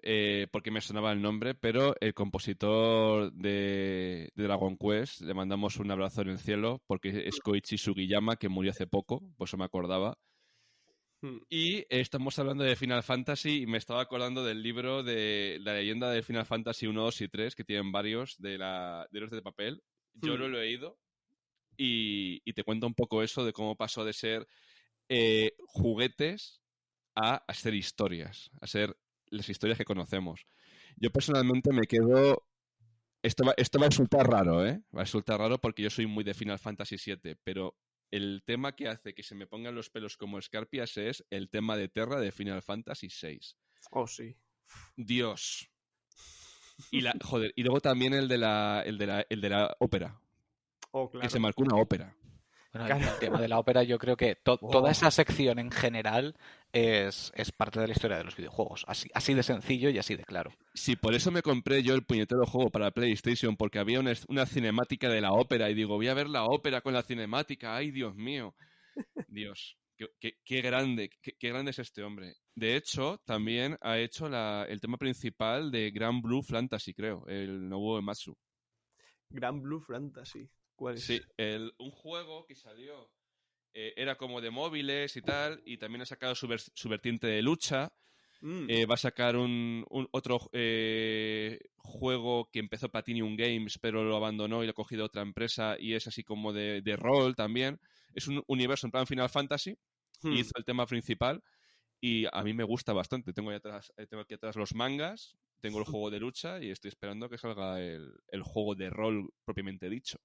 porque me sonaba el nombre, pero el compositor de Dragon Quest, le mandamos un abrazo en el cielo, porque es Koichi Sugiyama, que murió hace poco, por eso me acordaba. Y estamos hablando de Final Fantasy y me estaba acordando del libro de la leyenda de Final Fantasy 1, 2 y 3, que tienen varios de los de papel. Yo lo he leído y te cuento un poco eso de cómo pasó de ser juguetes a ser historias, a ser las historias que conocemos. Yo personalmente me quedo... Esto va a resultar raro, ¿eh? Va a resultar raro porque yo soy muy de Final Fantasy VII, pero el tema que hace que se me pongan los pelos como escarpias es el tema de Terra de Final Fantasy VI. Oh, sí. Dios. Joder, y luego también el de la ópera. Oh, Que se claro. marcó una ópera. Bueno, Claro. el tema de la ópera, yo creo que toda esa sección en general es parte de la historia de los videojuegos. Así de sencillo y así de claro. Sí, por eso me compré yo el puñetero juego para PlayStation, porque había una cinemática de la ópera y digo, voy a ver la ópera con la cinemática. ¡Ay, Dios mío! Dios, qué grande, qué grande es este hombre. De hecho, también ha hecho el tema principal de Grand Blue Fantasy, creo, el Nobuo Uematsu. Grand Blue Fantasy. ¿Cuál es? Sí, un juego que salió, era como de móviles y tal, y también ha sacado su vertiente de lucha. Va a sacar otro juego que empezó Platinum Games, pero lo abandonó y lo ha cogido otra empresa, y es así como de rol también. Es un universo en plan Final Fantasy, y hizo el tema principal, y a mí me gusta bastante. Tengo aquí atrás los mangas, tengo el juego de lucha, y estoy esperando que salga el juego de rol propiamente dicho.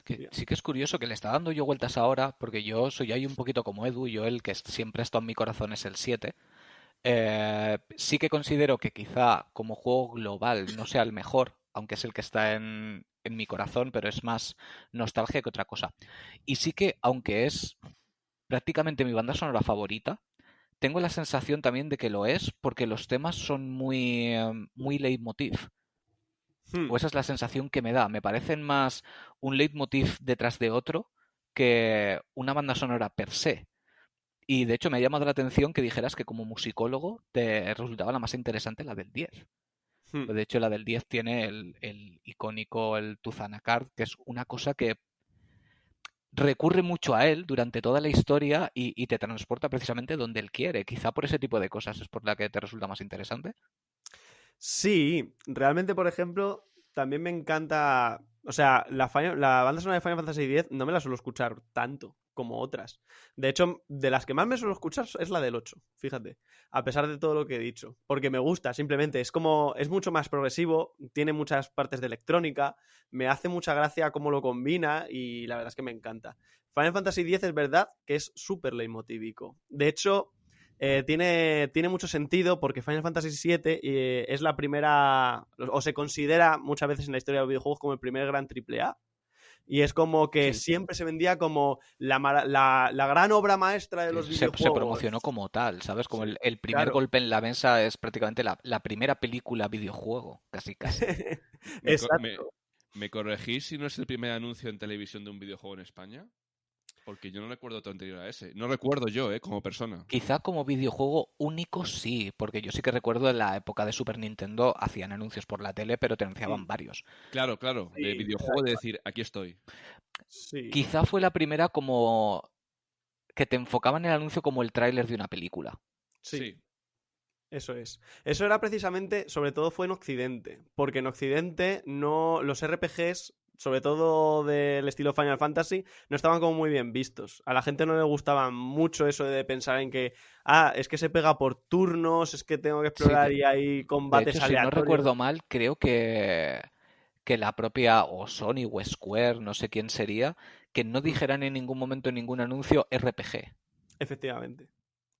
Que sí que es curioso que le está dando yo vueltas ahora, porque yo soy ahí un poquito como Edu, yo el que siempre ha estado en mi corazón es el 7. Sí que considero que quizá como juego global no sea el mejor, aunque es el que está en mi corazón, pero es más nostalgia que otra cosa. Y sí que, aunque es prácticamente mi banda sonora favorita, tengo la sensación también de que lo es porque los temas son muy leitmotiv. O esa es la sensación que me da. Me parecen más un leitmotiv detrás de otro que una banda sonora per se. Y de hecho me ha llamado la atención que dijeras que como musicólogo te resultaba la más interesante la del 10. De hecho, la del 10 tiene el icónico, el Tuzanacard, que es una cosa que recurre mucho a él durante toda la historia y te transporta precisamente donde él quiere. Quizá por ese tipo de cosas es por la que te resulta más interesante. Sí, realmente, por ejemplo, también me encanta. O sea, la banda sonora de Final Fantasy X no me la suelo escuchar tanto como otras. De hecho, de las que más me suelo escuchar es la del 8, fíjate. A pesar de todo lo que he dicho. Porque me gusta, simplemente. Es como. Es mucho más progresivo, tiene muchas partes de electrónica, me hace mucha gracia cómo lo combina y la verdad es que me encanta. Final Fantasy X es verdad que es súper leitmotívico. De hecho. tiene mucho sentido porque Final Fantasy VII es la primera, o se considera muchas veces en la historia de los videojuegos como el primer gran triple A. Y es como que Sí. siempre se vendía como la gran obra maestra de los Se videojuegos. promocionó como tal, ¿sabes? Como Sí, el primer claro. golpe en la mesa es prácticamente la primera película videojuego, casi casi. ¿Me, co- me, Exacto. me corregís si no es el primer anuncio en televisión de un videojuego en España? Porque yo no recuerdo otro anterior a ese. No recuerdo yo, como persona. Quizá como videojuego único sí, porque yo sí que recuerdo en la época de Super Nintendo hacían anuncios por la tele, pero te anunciaban Mm, varios. Claro, claro, de sí, videojuego de decir, aquí estoy. sí, Quizá fue la primera como que te enfocaban el anuncio como el tráiler de una película. sí. Sí. Eso es. Eso era precisamente, sobre todo fue en Occidente, porque en Occidente no los RPGs, sobre todo del estilo Final Fantasy, no estaban como muy bien vistos. A la gente no le gustaba mucho eso de pensar en que, es que se pega por turnos, es que tengo que Sí, explorar y hay de hecho, combates si no aleatorios. recuerdo mal, creo que la propia o Sony o Square, no sé quién sería, que no Mm, dijeran en ningún momento en ningún anuncio RPG. efectivamente.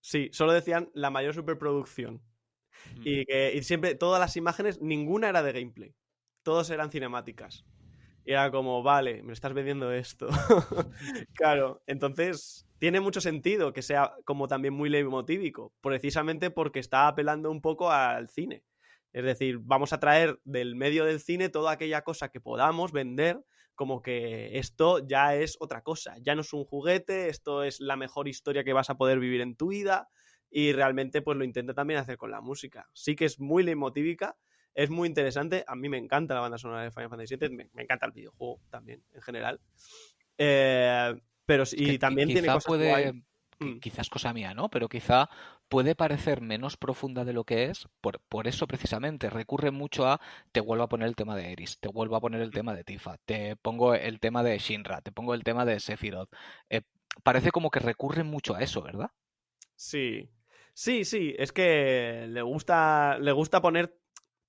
Sí, solo decían la mayor superproducción. Ujú. Y siempre, todas las imágenes, ninguna era de gameplay. Todos eran cinemáticas. Y era como, vale, me estás vendiendo esto. Claro, entonces tiene mucho sentido que sea como también muy leitmotívico, precisamente porque está apelando un poco al cine. Es decir, vamos a traer del medio del cine toda aquella cosa que podamos vender, como que esto ya es otra cosa, ya no es un juguete, esto es la mejor historia que vas a poder vivir en tu vida, y realmente pues lo intenta también hacer con la música. Sí que es muy leitmotívica, es muy interesante. A mí me encanta la banda sonora de Final Fantasy VII, me encanta el videojuego también, en general. Eh, pero Es que y también tiene quizá cosas guay. puede, Mm, quizás cosa mía, ¿no? Pero quizá puede parecer menos profunda de lo que es, por eso precisamente recurre mucho a te vuelvo a poner el tema de Eris, te vuelvo a poner el tema de Tifa, te pongo el tema de Shinra, te pongo el tema de Sephiroth. Eh, Parece como que recurren mucho a eso, ¿verdad? sí. Sí, sí, es que le gusta poner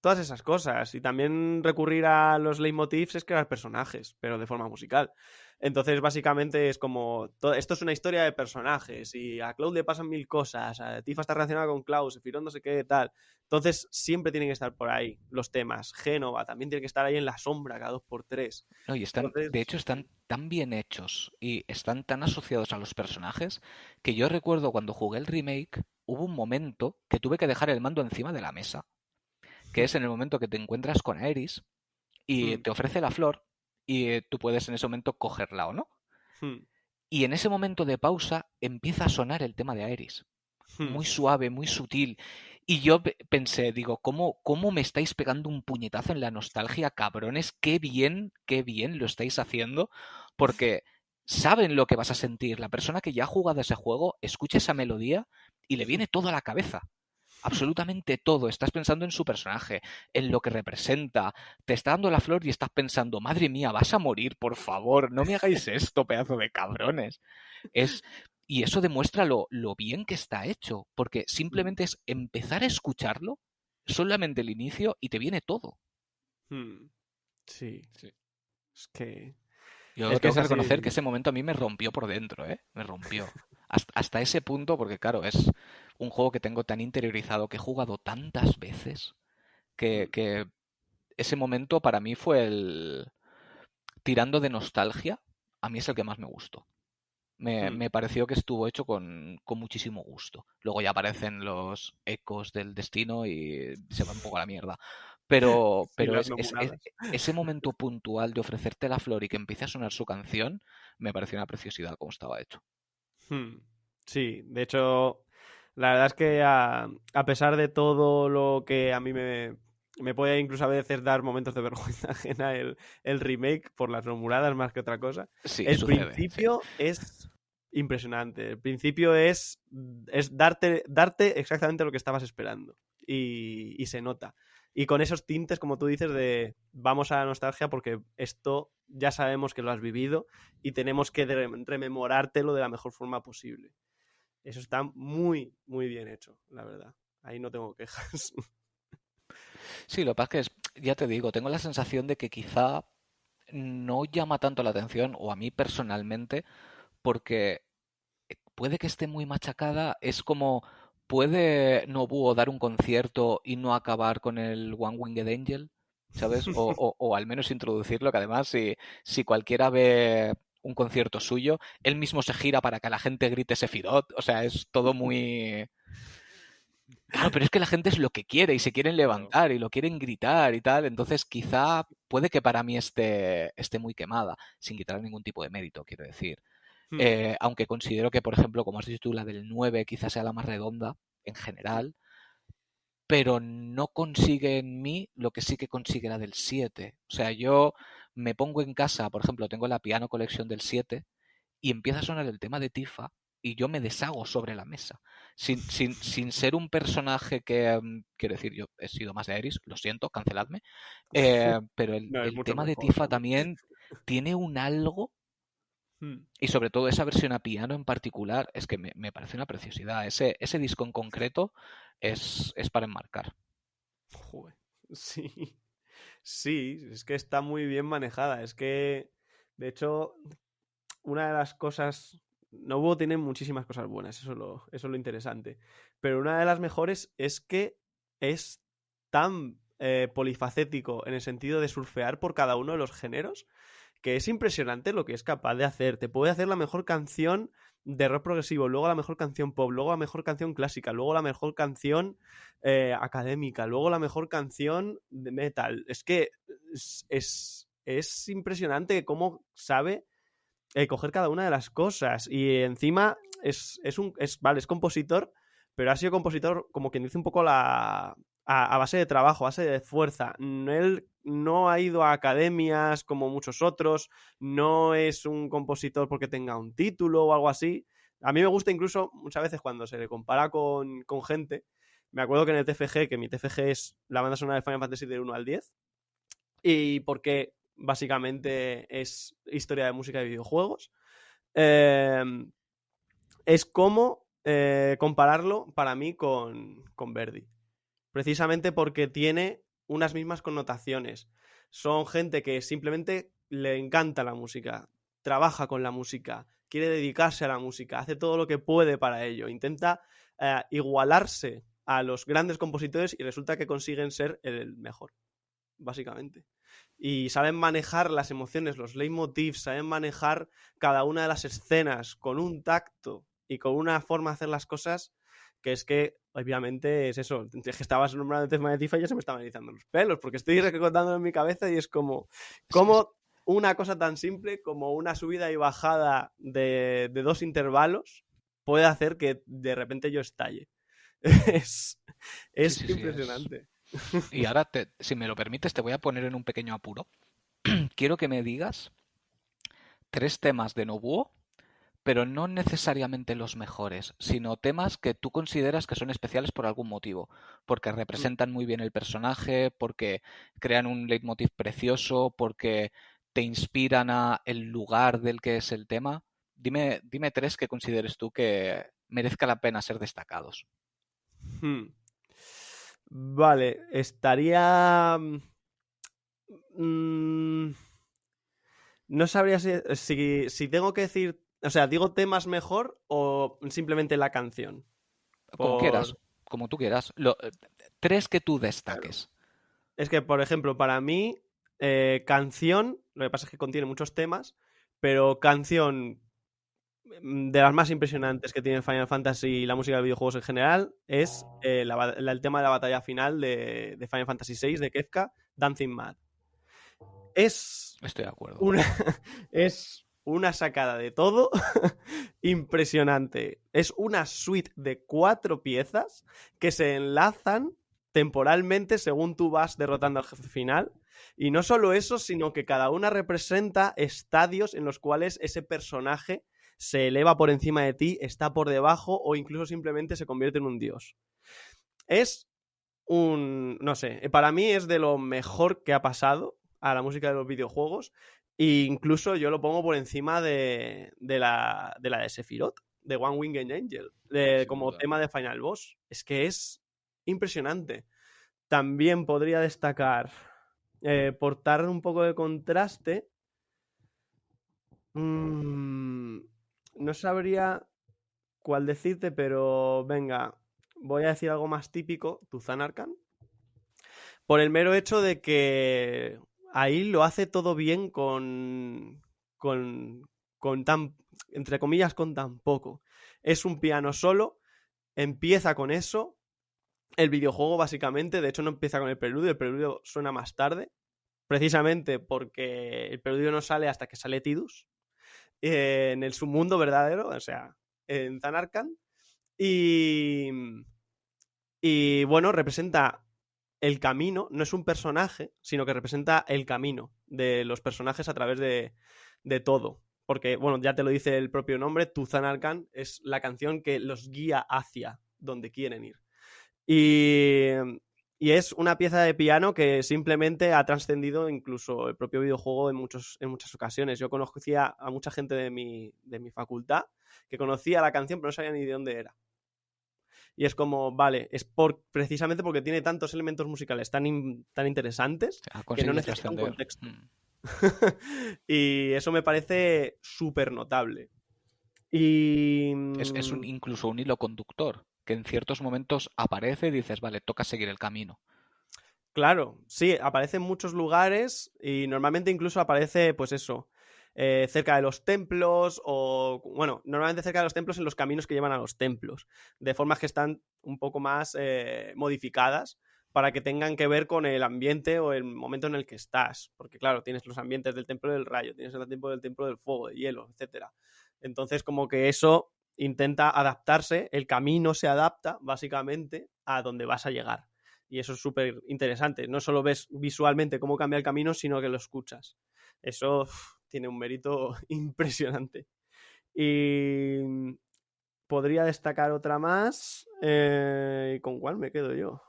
todas esas cosas y también recurrir a los leitmotivs es crear personajes, pero de forma musical. Entonces, básicamente es como, esto es una historia de personajes y a Cloud le pasan mil cosas, a Tifa está relacionada con Cloud, Sephiroth no sé qué tal. Entonces, siempre tienen que estar por ahí los temas. Génova también tiene que estar ahí en la sombra cada 2x3. No, y están, de Entonces, hecho, están tan bien hechos y están tan asociados a los personajes que yo recuerdo cuando jugué el remake, hubo un momento que tuve que dejar el mando encima de la mesa, que es en el momento que te encuentras con Aeris y hmm, te ofrece la flor y tú puedes en ese momento cogerla o no. hmm, Y en ese momento de pausa empieza a sonar el tema de Aeris. hmm, Muy suave, muy sutil. Y yo pensé, digo, ¿cómo me estáis pegando un puñetazo en la nostalgia, cabrones? Qué bien lo estáis haciendo, porque saben lo que vas a sentir. La persona que ya ha jugado ese juego escucha esa melodía y le viene todo a la cabeza. Absolutamente todo. Estás pensando en su personaje, en lo que representa. Te está dando la flor y estás pensando, madre mía, vas a morir, por favor, no me hagáis esto, pedazo de cabrones. Es, y eso demuestra lo bien que está hecho, porque hmm, simplemente es empezar a escucharlo, solamente el inicio, y te viene todo. hmm. Sí, Sí. es que Yo es que tengo es que así. reconocer que ese momento a mí me rompió por dentro, ¿eh? Me rompió. Hasta ese punto, porque claro, es un juego que tengo tan interiorizado, que he jugado tantas veces, Hmm, que ese momento para mí fue tirando de nostalgia, a mí es el que más me gustó. hmm. Me pareció que estuvo hecho con muchísimo gusto. Luego ya aparecen los ecos del destino y se va un poco a la mierda. Sí, Pero las nomuradas. ese momento puntual de ofrecerte la flor y que empiece a sonar su canción, me pareció una preciosidad como estaba hecho. Hmm. Sí, de hecho, la verdad es que a pesar de todo lo que a mí me puede incluso a veces dar momentos de vergüenza ajena el remake por las nomuradas más que otra cosa, Sí, el sucede, sí. principio es impresionante. El principio es darte exactamente lo que estabas esperando y se nota. Y con esos tintes, como tú dices, de vamos a la nostalgia porque esto ya sabemos que lo has vivido y tenemos que rememorártelo de la mejor forma posible. Eso está muy, muy bien hecho, la verdad. Ahí no tengo quejas. Sí, lo que pasa es que ya te digo, tengo la sensación de que quizá no llama tanto la atención, o a mí personalmente, porque puede que esté muy machacada, es como ¿puede Nobuo dar un concierto y no acabar con el One Winged Angel? ¿Sabes? O al menos introducirlo, que además si cualquiera ve un concierto suyo, él mismo se gira para que la gente grite Sephiroth. O sea, es todo muy... Claro, pero es que la gente es lo que quiere y se quieren Claro. levantar y lo quieren gritar y tal. Entonces, quizá puede que para mí esté muy quemada, sin quitar ningún tipo de mérito, quiero decir. Hmm. Aunque considero que, por ejemplo, como has dicho tú, la del 9 quizás sea la más redonda en general, pero no consigue en mí lo que sí que consigue la del 7. O sea, yo me pongo en casa, por ejemplo, tengo la Piano Collection del 7 y empieza a sonar el tema de Tifa y yo me deshago sobre la mesa. Sin ser un personaje que, quiero decir, yo he sido más de Aeris, lo siento, canceladme, pero No, es el mucho tema de mejor Tifa también. también tiene un algo Hmm. y sobre todo esa versión a piano en particular es que me parece una preciosidad. Ese disco en concreto es para enmarcar. Joder. Sí. Sí, es que está muy bien manejada. Es que, de hecho, una de las cosas. Nobuo tiene muchísimas cosas buenas, eso es lo interesante. Pero una de las mejores es que es tan polifacético en el sentido de surfear por cada uno de los géneros que es impresionante lo que es capaz de hacer. Te puede hacer la mejor canción de rock progresivo, luego la mejor canción pop, luego la mejor canción clásica, luego la mejor canción académica, luego la mejor canción de metal. Es que es impresionante cómo sabe coger cada una de las cosas. Y encima vale, es compositor, pero ha sido compositor, como quien dice, un poco a base de trabajo, a base de fuerza. Él no ha ido a academias como muchos otros, no es un compositor porque tenga un título o algo así. A mí me gusta incluso muchas veces cuando se le compara con gente. Me acuerdo que en el TFG, que mi TFG es la banda sonora de Final Fantasy del 1 al 10, y porque básicamente es historia de música de videojuegos, eh, es como compararlo para mí con Verdi. Precisamente porque tiene unas mismas connotaciones. Son gente que simplemente le encanta la música, trabaja con la música, quiere dedicarse a la música, hace todo lo que puede para ello, intenta igualarse a los grandes compositores y resulta que consiguen ser el mejor, básicamente. Y saben manejar las emociones, los leitmotivs, saben manejar cada una de las escenas con un tacto y con una forma de hacer las cosas que es que, obviamente, es eso. Es que estabas nombrando el tema de Tifa y ya se me estaban erizando los pelos, porque estoy recordándolo en mi cabeza y es como una cosa tan simple como una subida y bajada de dos intervalos puede hacer que de repente yo estalle. es, Sí, es sí, sí, es. impresionante. Y ahora, si me lo permites, te voy a poner en un pequeño apuro. Quiero que me digas 3 temas de Nobuo, pero no necesariamente los mejores, sino temas que tú consideras que son especiales por algún motivo, porque representan muy bien el personaje, porque crean un leitmotiv precioso, porque te inspiran a el lugar del que es el tema. Dime 3 que consideres tú que merezca la pena ser destacados. Hmm. Vale, estaría... mm, no sabría si tengo que decir... O sea, ¿digo temas mejor o simplemente la canción? Como quieras, Por... como tú quieras. 3 que tú Claro. destaques. Es que, por ejemplo, para mí, canción, lo que pasa es que contiene muchos temas, pero canción de las más impresionantes que tiene Final Fantasy y la música de videojuegos en general es el tema de la batalla final de Final Fantasy VI de Kefka, Dancing Mad. Es Estoy de acuerdo. una, es una sacada de todo impresionante. Es una suite de 4 piezas que se enlazan temporalmente según tú vas derrotando al jefe final. Y no solo eso, sino que cada una representa estadios en los cuales ese personaje se eleva por encima de ti, está por debajo o incluso simplemente se convierte en un dios. Es no sé, para mí es de lo mejor que ha pasado a la música de los videojuegos e incluso yo lo pongo por encima de Sephiroth, de One Winged Angel, Sin como duda. tema de Final Boss. Es que es impresionante. También podría destacar, por dar un poco de contraste, no sabría cuál decirte, pero venga, voy a decir algo más típico, Tuzanarkan, por el mero hecho de que ahí lo hace todo bien con tan, entre comillas, con tan poco. Es un piano solo, empieza con eso, el videojuego básicamente, de hecho no empieza con el preludio suena más tarde, precisamente porque el preludio no sale hasta que sale Tidus, en el submundo verdadero, o sea, en Zanarkand, y bueno, representa el camino, no es un personaje, sino que representa el camino de los personajes a través de todo. Porque, bueno, ya te lo dice el propio nombre, Tuzanarkand es la canción que los guía hacia donde quieren ir. Y es una pieza de piano que simplemente ha trascendido incluso el propio videojuego en muchas ocasiones. Yo conocía a mucha gente de mi facultad que conocía la canción pero no sabía ni de dónde era. Y es como, vale, es precisamente porque tiene tantos elementos musicales tan interesantes que no necesita un contexto. Y eso me parece súper notable. Y es incluso un hilo conductor, que en ciertos momentos aparece y dices, vale, toca seguir el camino. Claro, sí, aparece en muchos lugares y normalmente incluso aparece, pues eso, cerca de los templos o, bueno, normalmente cerca de los templos en los caminos que llevan a los templos, de formas que están un poco más modificadas para que tengan que ver con el ambiente o el momento en el que estás, porque claro, tienes los ambientes del templo del rayo, tienes el templo del fuego, de hielo, etcétera. Entonces como que eso intenta adaptarse, el camino se adapta básicamente a donde vas a llegar. Y eso es súper interesante. No solo ves visualmente cómo cambia el camino, sino que lo escuchas. Eso tiene un mérito impresionante. Y podría destacar otra más. ¿Con cuál me quedo yo?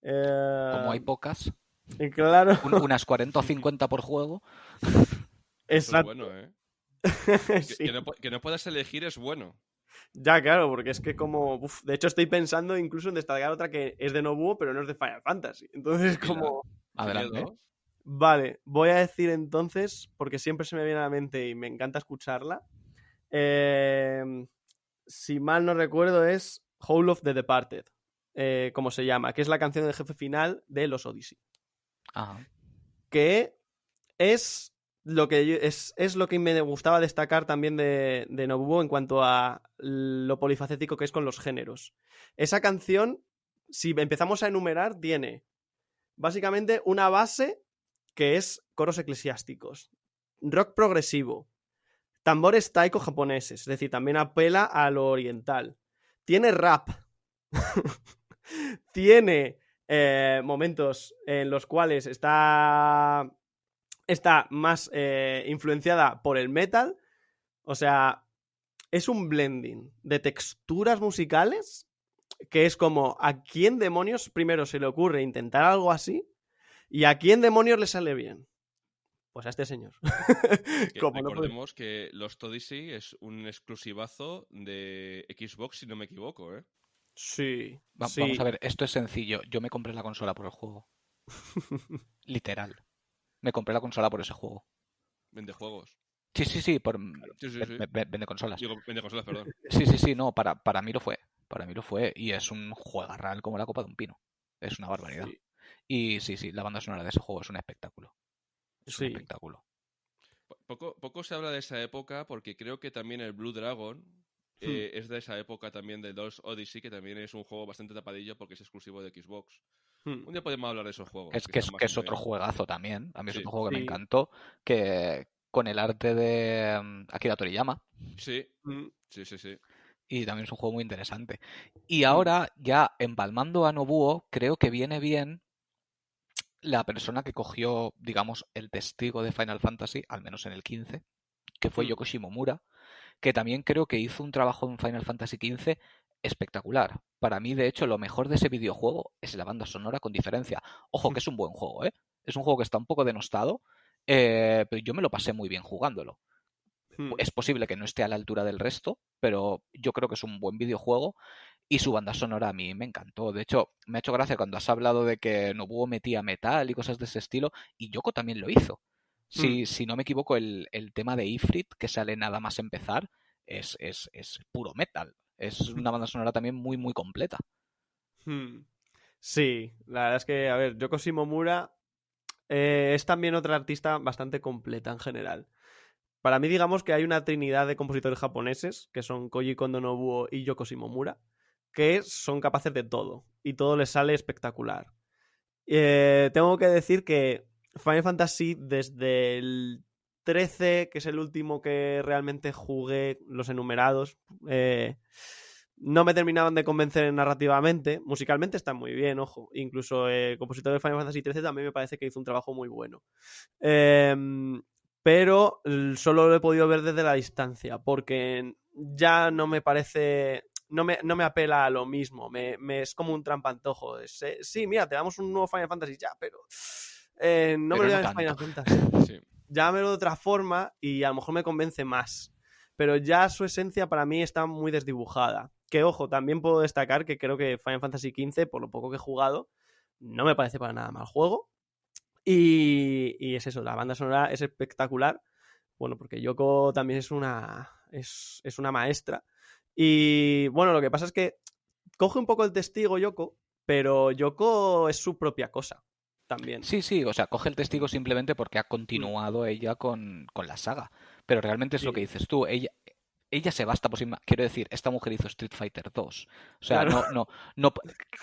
Como hay pocas. Claro. Unas 40 o 50 por juego. Eso es bueno, ¿eh? Sí. Que no puedas elegir es bueno. Ya, claro, porque es que como... de hecho, estoy pensando incluso en destacar otra que es de Nobuo, pero no es de Final Fantasy. Entonces, como... Adelante. Vale, voy a decir entonces, porque siempre se me viene a la mente y me encanta escucharla. Si mal no recuerdo, es Howl of the Departed, como se llama, que es la canción del jefe final de los Odyssey. Ajá. Que es lo que es lo que me gustaba destacar también de Nobuo en cuanto a lo polifacético que es con los géneros. Esa canción, si empezamos a enumerar, tiene básicamente una base que es coros eclesiásticos, rock progresivo, tambores taiko japoneses, es decir, también apela a lo oriental. Tiene rap. Tiene momentos en los cuales está más influenciada por el metal. O sea, es un blending de texturas musicales que es como, ¿a quién demonios primero se le ocurre intentar algo así? ¿Y a quién demonios le sale bien? Pues a este señor. Recordemos que Lost Odyssey es un exclusivazo de Xbox, si no me equivoco, ¿eh? Sí. Vamos a ver, esto es sencillo. Yo me compré la consola por el juego. Literal. Me compré la consola por ese juego. Vende juegos. Sí. Sí. Vende consolas. Digo, vende consolas, perdón. Sí, no, para mí lo fue. Para mí lo fue. Y es un juegarral como la copa de un pino. Es una barbaridad. Sí. Y sí, la banda sonora de ese juego es un espectáculo. Es un espectáculo. Poco se habla de esa época porque creo que también el Blue Dragon es de esa época también de Lost Odyssey, que también es un juego bastante tapadillo porque es exclusivo de Xbox. Un día podemos hablar de esos juegos. Que es otro juegazo también. A mí es otro juego que me encantó. Que con el arte de Akira Toriyama. Sí. Y también es un juego muy interesante. Y ahora, ya empalmando a Nobuo, creo que viene bien la persona que cogió, digamos, el testigo de Final Fantasy, al menos en el 15, que fue Yoko Shimomura, que también creo que hizo un trabajo en Final Fantasy XV espectacular. Para mí, de hecho, lo mejor de ese videojuego es la banda sonora con diferencia. Ojo, que es un buen juego, ¿eh? Es un juego que está un poco denostado, pero yo me lo pasé muy bien jugándolo. Es posible que no esté a la altura del resto, pero yo creo que es un buen videojuego y su banda sonora a mí me encantó. De hecho, me ha hecho gracia cuando has hablado de que Nobuo metía metal y cosas de ese estilo, y Yoko también lo hizo. Si no me equivoco, el tema de Ifrit, que sale nada más empezar, es puro metal. Es una banda sonora también muy, muy completa. Sí, la verdad es que, a ver, Yoko Shimomura es también otra artista bastante completa en general. Para mí, digamos que hay una trinidad de compositores japoneses, que son Koji Kondo Nobuo y Yoko Shimomura, que son capaces de todo, y todo les sale espectacular. Tengo que decir que Final Fantasy, desde el 13, que es el último que realmente jugué, los enumerados, no me terminaban de convencer narrativamente. Musicalmente están muy bien, ojo. Incluso el compositor de Final Fantasy 13 también me parece que hizo un trabajo muy bueno. Pero solo lo he podido ver desde la distancia, porque ya no me parece... No me apela a lo mismo, es como un trampantojo. Sí, mira, te damos un nuevo Final Fantasy ya, pero no me Pero lo no llames tanto. Final Fantasy. Sí. Llámelo de otra forma y a lo mejor me convence más. Pero ya su esencia para mí está muy desdibujada. Que ojo, también puedo destacar que creo que Final Fantasy XV, por lo poco que he jugado, no me parece para nada mal juego. Y es eso, la banda sonora es espectacular. Bueno, porque Yoko también es una maestra. Y bueno, lo que pasa es que coge un poco el testigo Yoko, pero Yoko es su propia cosa también. Sí, sí, o sea, coge el testigo simplemente porque ha Mm, continuado ella con la saga. Pero realmente es lo que sí, dices tú, ella se basta por sí misma. Quiero decir, esta mujer hizo Street Fighter 2. O sea, claro. no,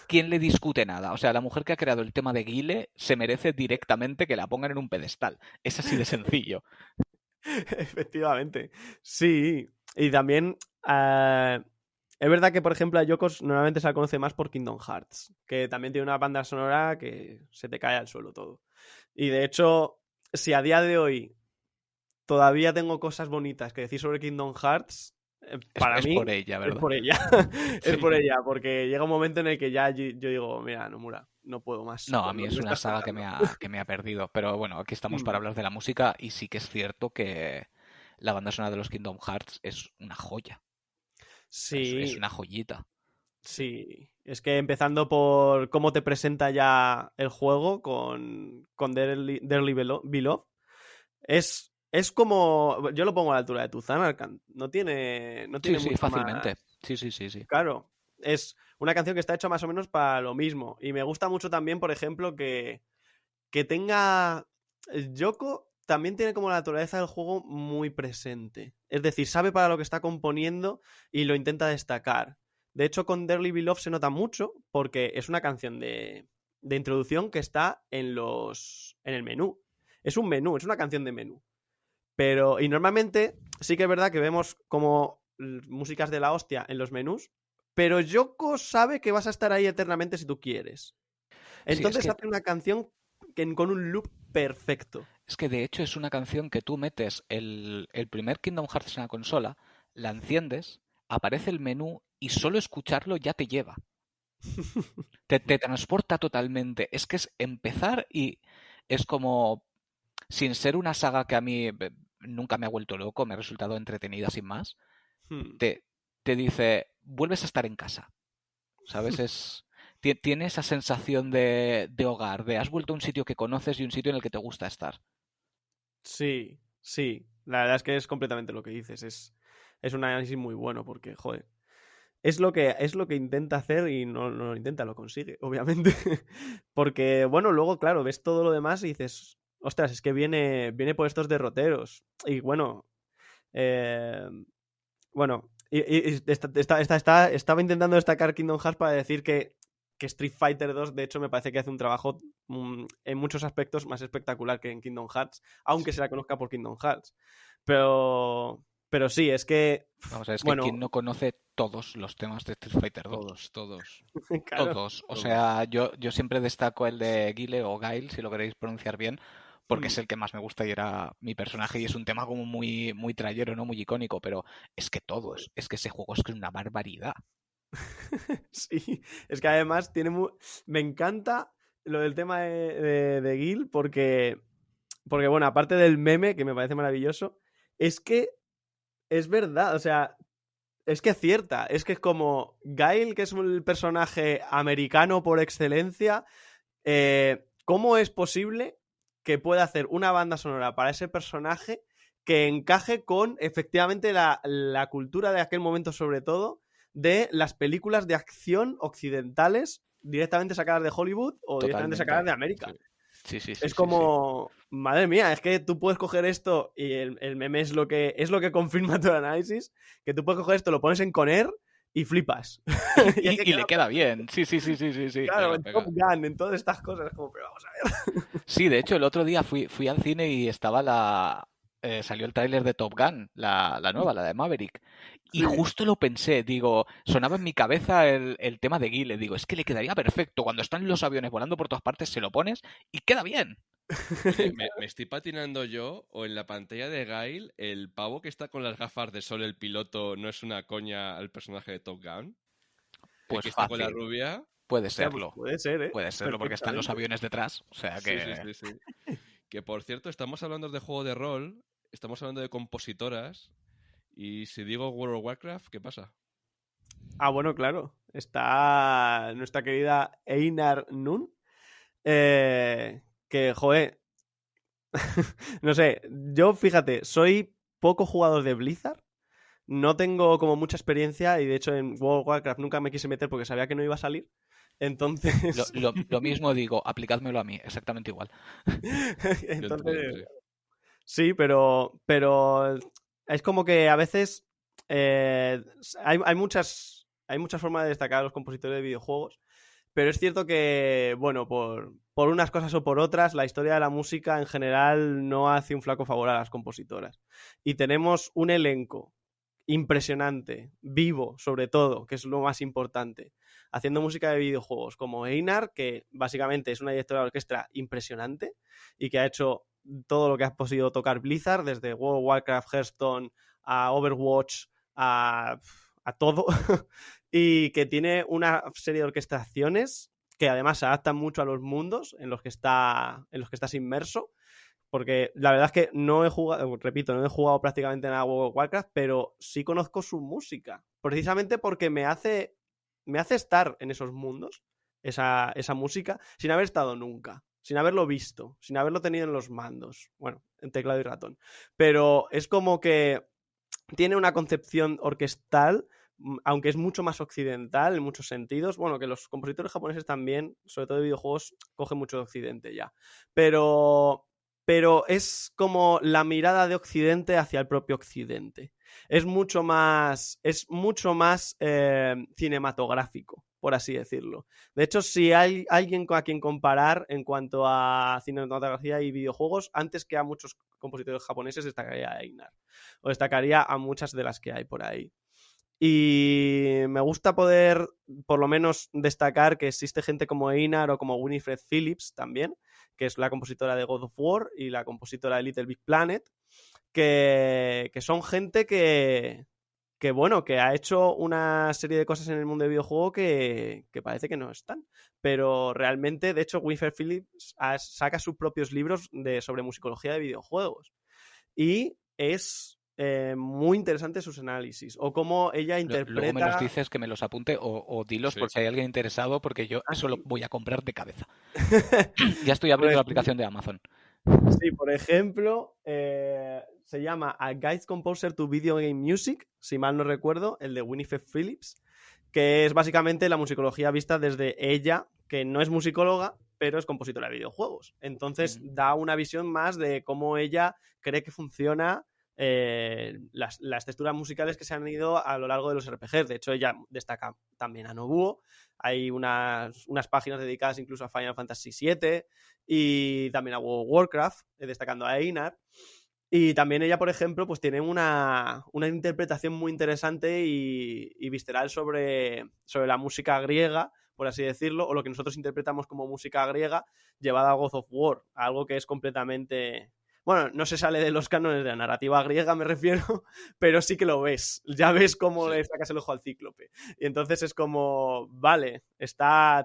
¿quién le discute nada? O sea, la mujer que ha creado el tema de Guile se merece directamente que la pongan en un pedestal. Es así de sencillo. Efectivamente. Sí. Y también es verdad que, por ejemplo, a Yoko normalmente se la conoce más por Kingdom Hearts, que también tiene una banda sonora que se te cae al suelo todo. Y de hecho, si a día de hoy todavía tengo cosas bonitas que decir sobre Kingdom Hearts, para Es por mí ella, es ¿verdad? por ella. Es Sí. por ella, porque llega un momento en el que ya yo digo, mira, Nomura, no puedo más No, a con mí lo que es me una estás saga contando. que me ha perdido. Pero bueno, aquí estamos para Mm, hablar de la música y sí que es cierto que la banda sonora de los Kingdom Hearts es una joya. O sea, es sí, una joyita. sí. Es que empezando por cómo te presenta ya el juego con Dearly Beloved, es como. Yo lo pongo a la altura de tu Zanarkand. No Sí, tiene sí, mucho fácilmente. más. Sí, sí, sí, sí. Claro, es una canción que está hecha más o menos para lo mismo. Y me gusta mucho también, por ejemplo, que tenga. Yoko también tiene como la naturaleza del juego muy presente. Es decir, sabe para lo que está componiendo y lo intenta destacar. De hecho, con Dearly Beloved se nota mucho porque es una canción de introducción que está en el menú. Es un menú, es una canción de menú. Pero, y normalmente sí que es verdad que vemos como músicas de la hostia en los menús, pero Yoko sabe que vas a estar ahí eternamente si tú quieres. Sí, Entonces hace una canción con un loop perfecto. es que de hecho es una canción que tú metes el primer Kingdom Hearts en la consola, la enciendes, aparece el menú y solo escucharlo ya te lleva. Te transporta totalmente. Es que es empezar y es como, sin ser una saga que a mí nunca me ha vuelto loco, me ha resultado entretenida sin más, Hmm. te, te dice, vuelves a estar en casa. ¿Sabes? Tiene esa sensación de hogar, de has vuelto a un sitio que conoces y un sitio en el que te gusta estar. Sí, sí. La verdad es que es completamente lo que dices. Es un análisis muy bueno porque, joder, es lo que intenta hacer y no lo intenta, lo consigue, obviamente. Porque, bueno, luego, claro, ves todo lo demás y dices, ostras, es que viene por estos derroteros. Y bueno, eh, estaba intentando destacar Kingdom Hearts para decir que Street Fighter 2, de hecho, me parece que hace un trabajo en muchos aspectos más espectacular que en Kingdom Hearts, aunque se la conozca por Kingdom Hearts. Pero sí, es que, Vamos a ver, es que bueno, ¿quién no conoce todos los temas de Street Fighter 2? Todos, todos, claro. Todos. O todos. sea, yo siempre destaco el de Guile o Gail, si lo queréis pronunciar bien, porque Hmm. es el que más me gusta y era mi personaje y es un tema como muy, muy trayero, ¿no? Muy icónico, pero es que Joder. todos, es que ese juego es que es una barbaridad. Sí, es que además me encanta lo del tema de Gil porque, bueno, aparte del meme, que me parece maravilloso, es que es verdad, o sea, es que acierta, es que es como Gail, que es el personaje americano por excelencia, ¿cómo es posible que pueda hacer una banda sonora para ese personaje que encaje con efectivamente la cultura de aquel momento sobre todo? de las películas de acción occidentales directamente sacadas de Hollywood o directamente sacadas de América. Sí. Es como, madre mía, es que tú puedes coger esto y el meme es lo que confirma tu análisis, que tú puedes coger esto, lo pones en Conair y flipas. Y le queda bien, sí. Claro, en Top Gun, en todas estas cosas, como, pero vamos a ver. Sí, de hecho, el otro día fui al cine y estaba salió el tráiler de Top Gun, la nueva, la de Maverick. Y Sí. justo lo pensé, digo, sonaba en mi cabeza el tema de Guile. Digo, es que le quedaría perfecto. Cuando están los aviones volando por todas partes, se lo pones y queda bien. Oye, ¿me estoy patinando yo o en la pantalla de Gail el pavo que está con las gafas de sol, el piloto, no es una coña al personaje de Top Gun? Pues que está con la fácil. Puede Puede Hostia, pues serlo. puede ser, ¿eh? Puede serlo porque están los aviones detrás. O sea que... Sí. Que por cierto, estamos hablando de juego de rol, estamos hablando de compositoras, y si digo World of Warcraft, ¿qué pasa? Ah, bueno, claro. Está nuestra querida Einar Nun. Que, joder. No sé, yo fíjate, soy poco jugador de Blizzard. No tengo como mucha experiencia y de hecho en World of Warcraft nunca me quise meter porque sabía que no iba a salir. Entonces. Lo mismo digo, aplicádmelo a mí, exactamente igual. Entonces. Sí, pero es como que a veces hay muchas formas de destacar a los compositores de videojuegos, pero es cierto que, bueno, por unas cosas o por otras, la historia de la música en general no hace un flaco favor a las compositoras. Y tenemos un elenco impresionante, vivo sobre todo, que es lo más importante, haciendo música de videojuegos, como Einar, que básicamente es una directora de orquesta impresionante y que ha hecho todo lo que ha podido tocar Blizzard, desde World of Warcraft, Hearthstone, a Overwatch, a todo, y que tiene una serie de orquestaciones que además se adaptan mucho a los mundos en los que estás inmerso, porque la verdad es que no he jugado, repito, no he jugado prácticamente nada a World of Warcraft, pero sí conozco su música, precisamente porque me hace estar en esos mundos, esa música, sin haber estado nunca, sin haberlo visto, sin haberlo tenido en los mandos, bueno, en teclado y ratón. Pero es como que tiene una concepción orquestal, aunque es mucho más occidental en muchos sentidos. Bueno, que los compositores japoneses también, sobre todo de videojuegos, cogen mucho de Occidente ya. Pero es como la mirada de Occidente hacia el propio Occidente. Es mucho más cinematográfico, por así decirlo. De hecho, si hay alguien a quien comparar en cuanto a cinematografía y videojuegos, antes que a muchos compositores japoneses, destacaría a Einar. O destacaría a muchas de las que hay por ahí. Y me gusta poder, por lo menos, destacar que existe gente como Einar o como Winifred Phillips también, que es la compositora de God of War y la compositora de Little Big Planet, que son gente que bueno, que ha hecho una serie de cosas en el mundo del videojuego que parece que no están. Pero realmente, de hecho, Winifred Phillips saca sus propios libros sobre musicología de videojuegos. Y es muy interesante sus análisis o cómo ella interpreta... Luego me los dices que me los apunte o dilos por si hay alguien interesado, porque yo eso lo voy a comprar de cabeza. Ya estoy abriendo la aplicación de Amazon. Sí, por ejemplo, se llama A Guide Composer to Video Game Music, si mal no recuerdo, el de Winifred Phillips, que es básicamente la musicología vista desde ella, que no es musicóloga, pero es compositora de videojuegos. Entonces da una visión más de cómo ella cree que funciona las texturas musicales que se han ido a lo largo de los RPGs. De hecho, ella destaca también a Nobuo. Hay unas páginas dedicadas incluso a Final Fantasy VII y también a World of Warcraft, destacando a Einar. Y también ella, por ejemplo, pues tiene una interpretación muy interesante y visceral sobre la música griega, por así decirlo, o lo que nosotros interpretamos como música griega llevada a God of War, algo que es completamente... Bueno, no se sale de los cánones de la narrativa griega, me refiero, pero sí que lo ves. Ya ves cómo le sacas el ojo al cíclope. Y entonces es como, vale,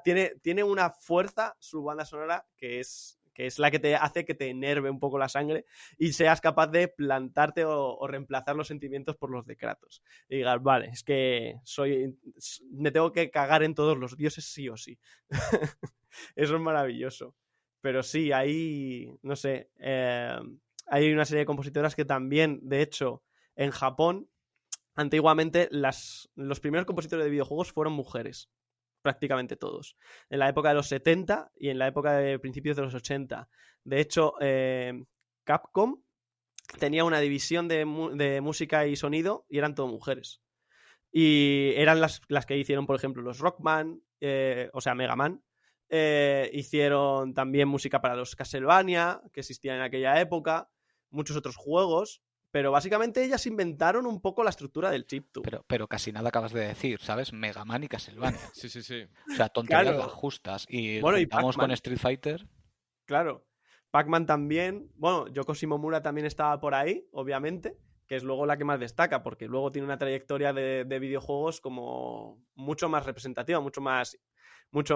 tiene una fuerza su banda sonora que es la que te hace que te enerve un poco la sangre y seas capaz de plantarte o reemplazar los sentimientos por los de Kratos. Y digas, vale, es que me tengo que cagar en todos los dioses sí o sí. Eso es maravilloso. Pero sí, hay, no sé, hay una serie de compositoras que también, de hecho, en Japón antiguamente los primeros compositores de videojuegos fueron mujeres. Prácticamente todos. En la época de los 70 y en la época de principios de los 80. De hecho, Capcom tenía una división de música y sonido y eran todo mujeres. Y eran las que hicieron, por ejemplo, los Rockman, o sea, Mega Man. Hicieron también música para los Castlevania, que existían en aquella época, muchos otros juegos, pero básicamente ellas inventaron un poco la estructura del chiptune. Pero casi nada acabas de decir, ¿sabes? Mega Man y Castlevania. Sí, sí, sí. O sea, tonterías Claro. las justas. Y Bueno, y juntamos con Pac-Man. Street Fighter. Claro. Pac-Man también. Bueno, Yoko Shimomura también estaba por ahí, obviamente, que es luego la que más destaca, porque luego tiene una trayectoria de videojuegos como mucho más representativa, mucho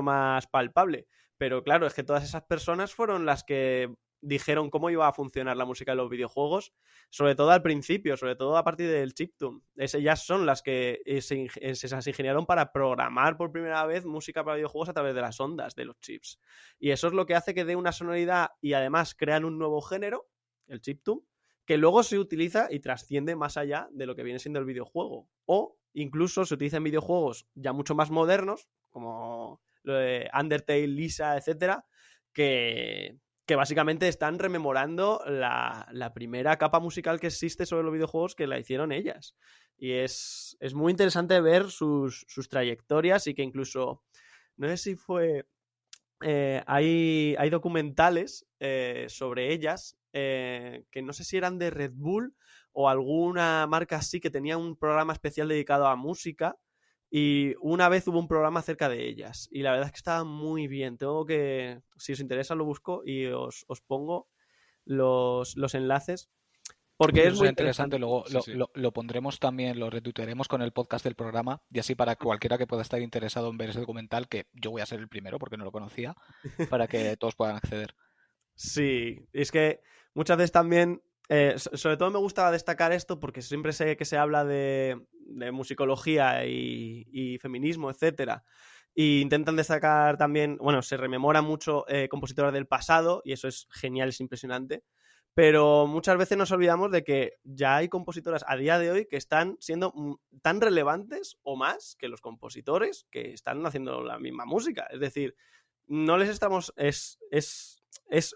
más palpable. Pero claro, es que todas esas personas fueron las que dijeron cómo iba a funcionar la música de los videojuegos, sobre todo al principio, sobre todo a partir del chiptune. Ellas son las que se las ingeniaron para programar por primera vez música para videojuegos a través de las ondas de los chips. Y eso es lo que hace que dé una sonoridad y además crean un nuevo género, el chiptune, que luego se utiliza y trasciende más allá de lo que viene siendo el videojuego. O incluso se utiliza en videojuegos ya mucho más modernos, como lo de Undertale, Lisa, etcétera, que básicamente están rememorando la primera capa musical que existe sobre los videojuegos, que la hicieron ellas. Y es muy interesante ver sus trayectorias y que incluso, no sé si fue... hay documentales sobre ellas que no sé si eran de Red Bull o alguna marca así que tenía un programa especial dedicado a música, y una vez hubo un programa acerca de ellas y la verdad es que estaba muy bien. Tengo que, si os interesa, lo busco y os pongo los enlaces porque es Eso muy es interesante. interesante. Luego Sí, sí. lo pondremos también, lo retuitearemos con el podcast del programa. Y así para cualquiera que pueda estar interesado en ver ese documental, que yo voy a ser el primero porque no lo conocía, para que todos puedan acceder. Sí, es que muchas veces también, sobre todo me gusta destacar esto porque siempre sé que se habla de musicología y feminismo, etcétera. Y intentan destacar también, bueno, se rememora mucho compositoras del pasado y eso es genial, es impresionante. Pero muchas veces nos olvidamos de que ya hay compositoras a día de hoy que están siendo tan relevantes o más que los compositores que están haciendo la misma música. Es decir, no les estamos... Es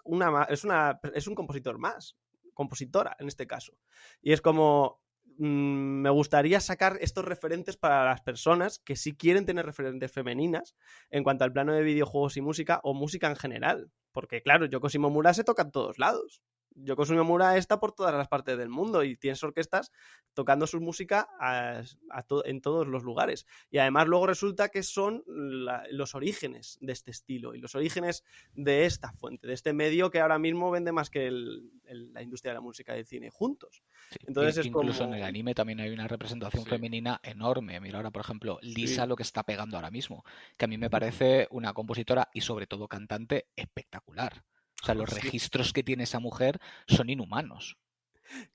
un compositor más, compositora en este caso. Y es como, me gustaría sacar estos referentes para las personas que sí quieren tener referentes femeninas en cuanto al plano de videojuegos y música, o música en general. Porque claro, Yoko Shimomura se toca en todos lados. Yoko Shimomura está por todas las partes del mundo y tienes orquestas tocando su música en todos los lugares. Y además luego resulta que son los orígenes de este estilo y los orígenes de esta fuente, de este medio que ahora mismo vende más que la industria de la música y del cine juntos. Sí, Entonces es incluso como... en el anime también hay una representación Sí. femenina enorme. Mira ahora, por ejemplo, Lisa, Sí. lo que está pegando ahora mismo, que a mí me parece una compositora y sobre todo cantante espectacular. O sea, los Sí. registros que tiene esa mujer son inhumanos.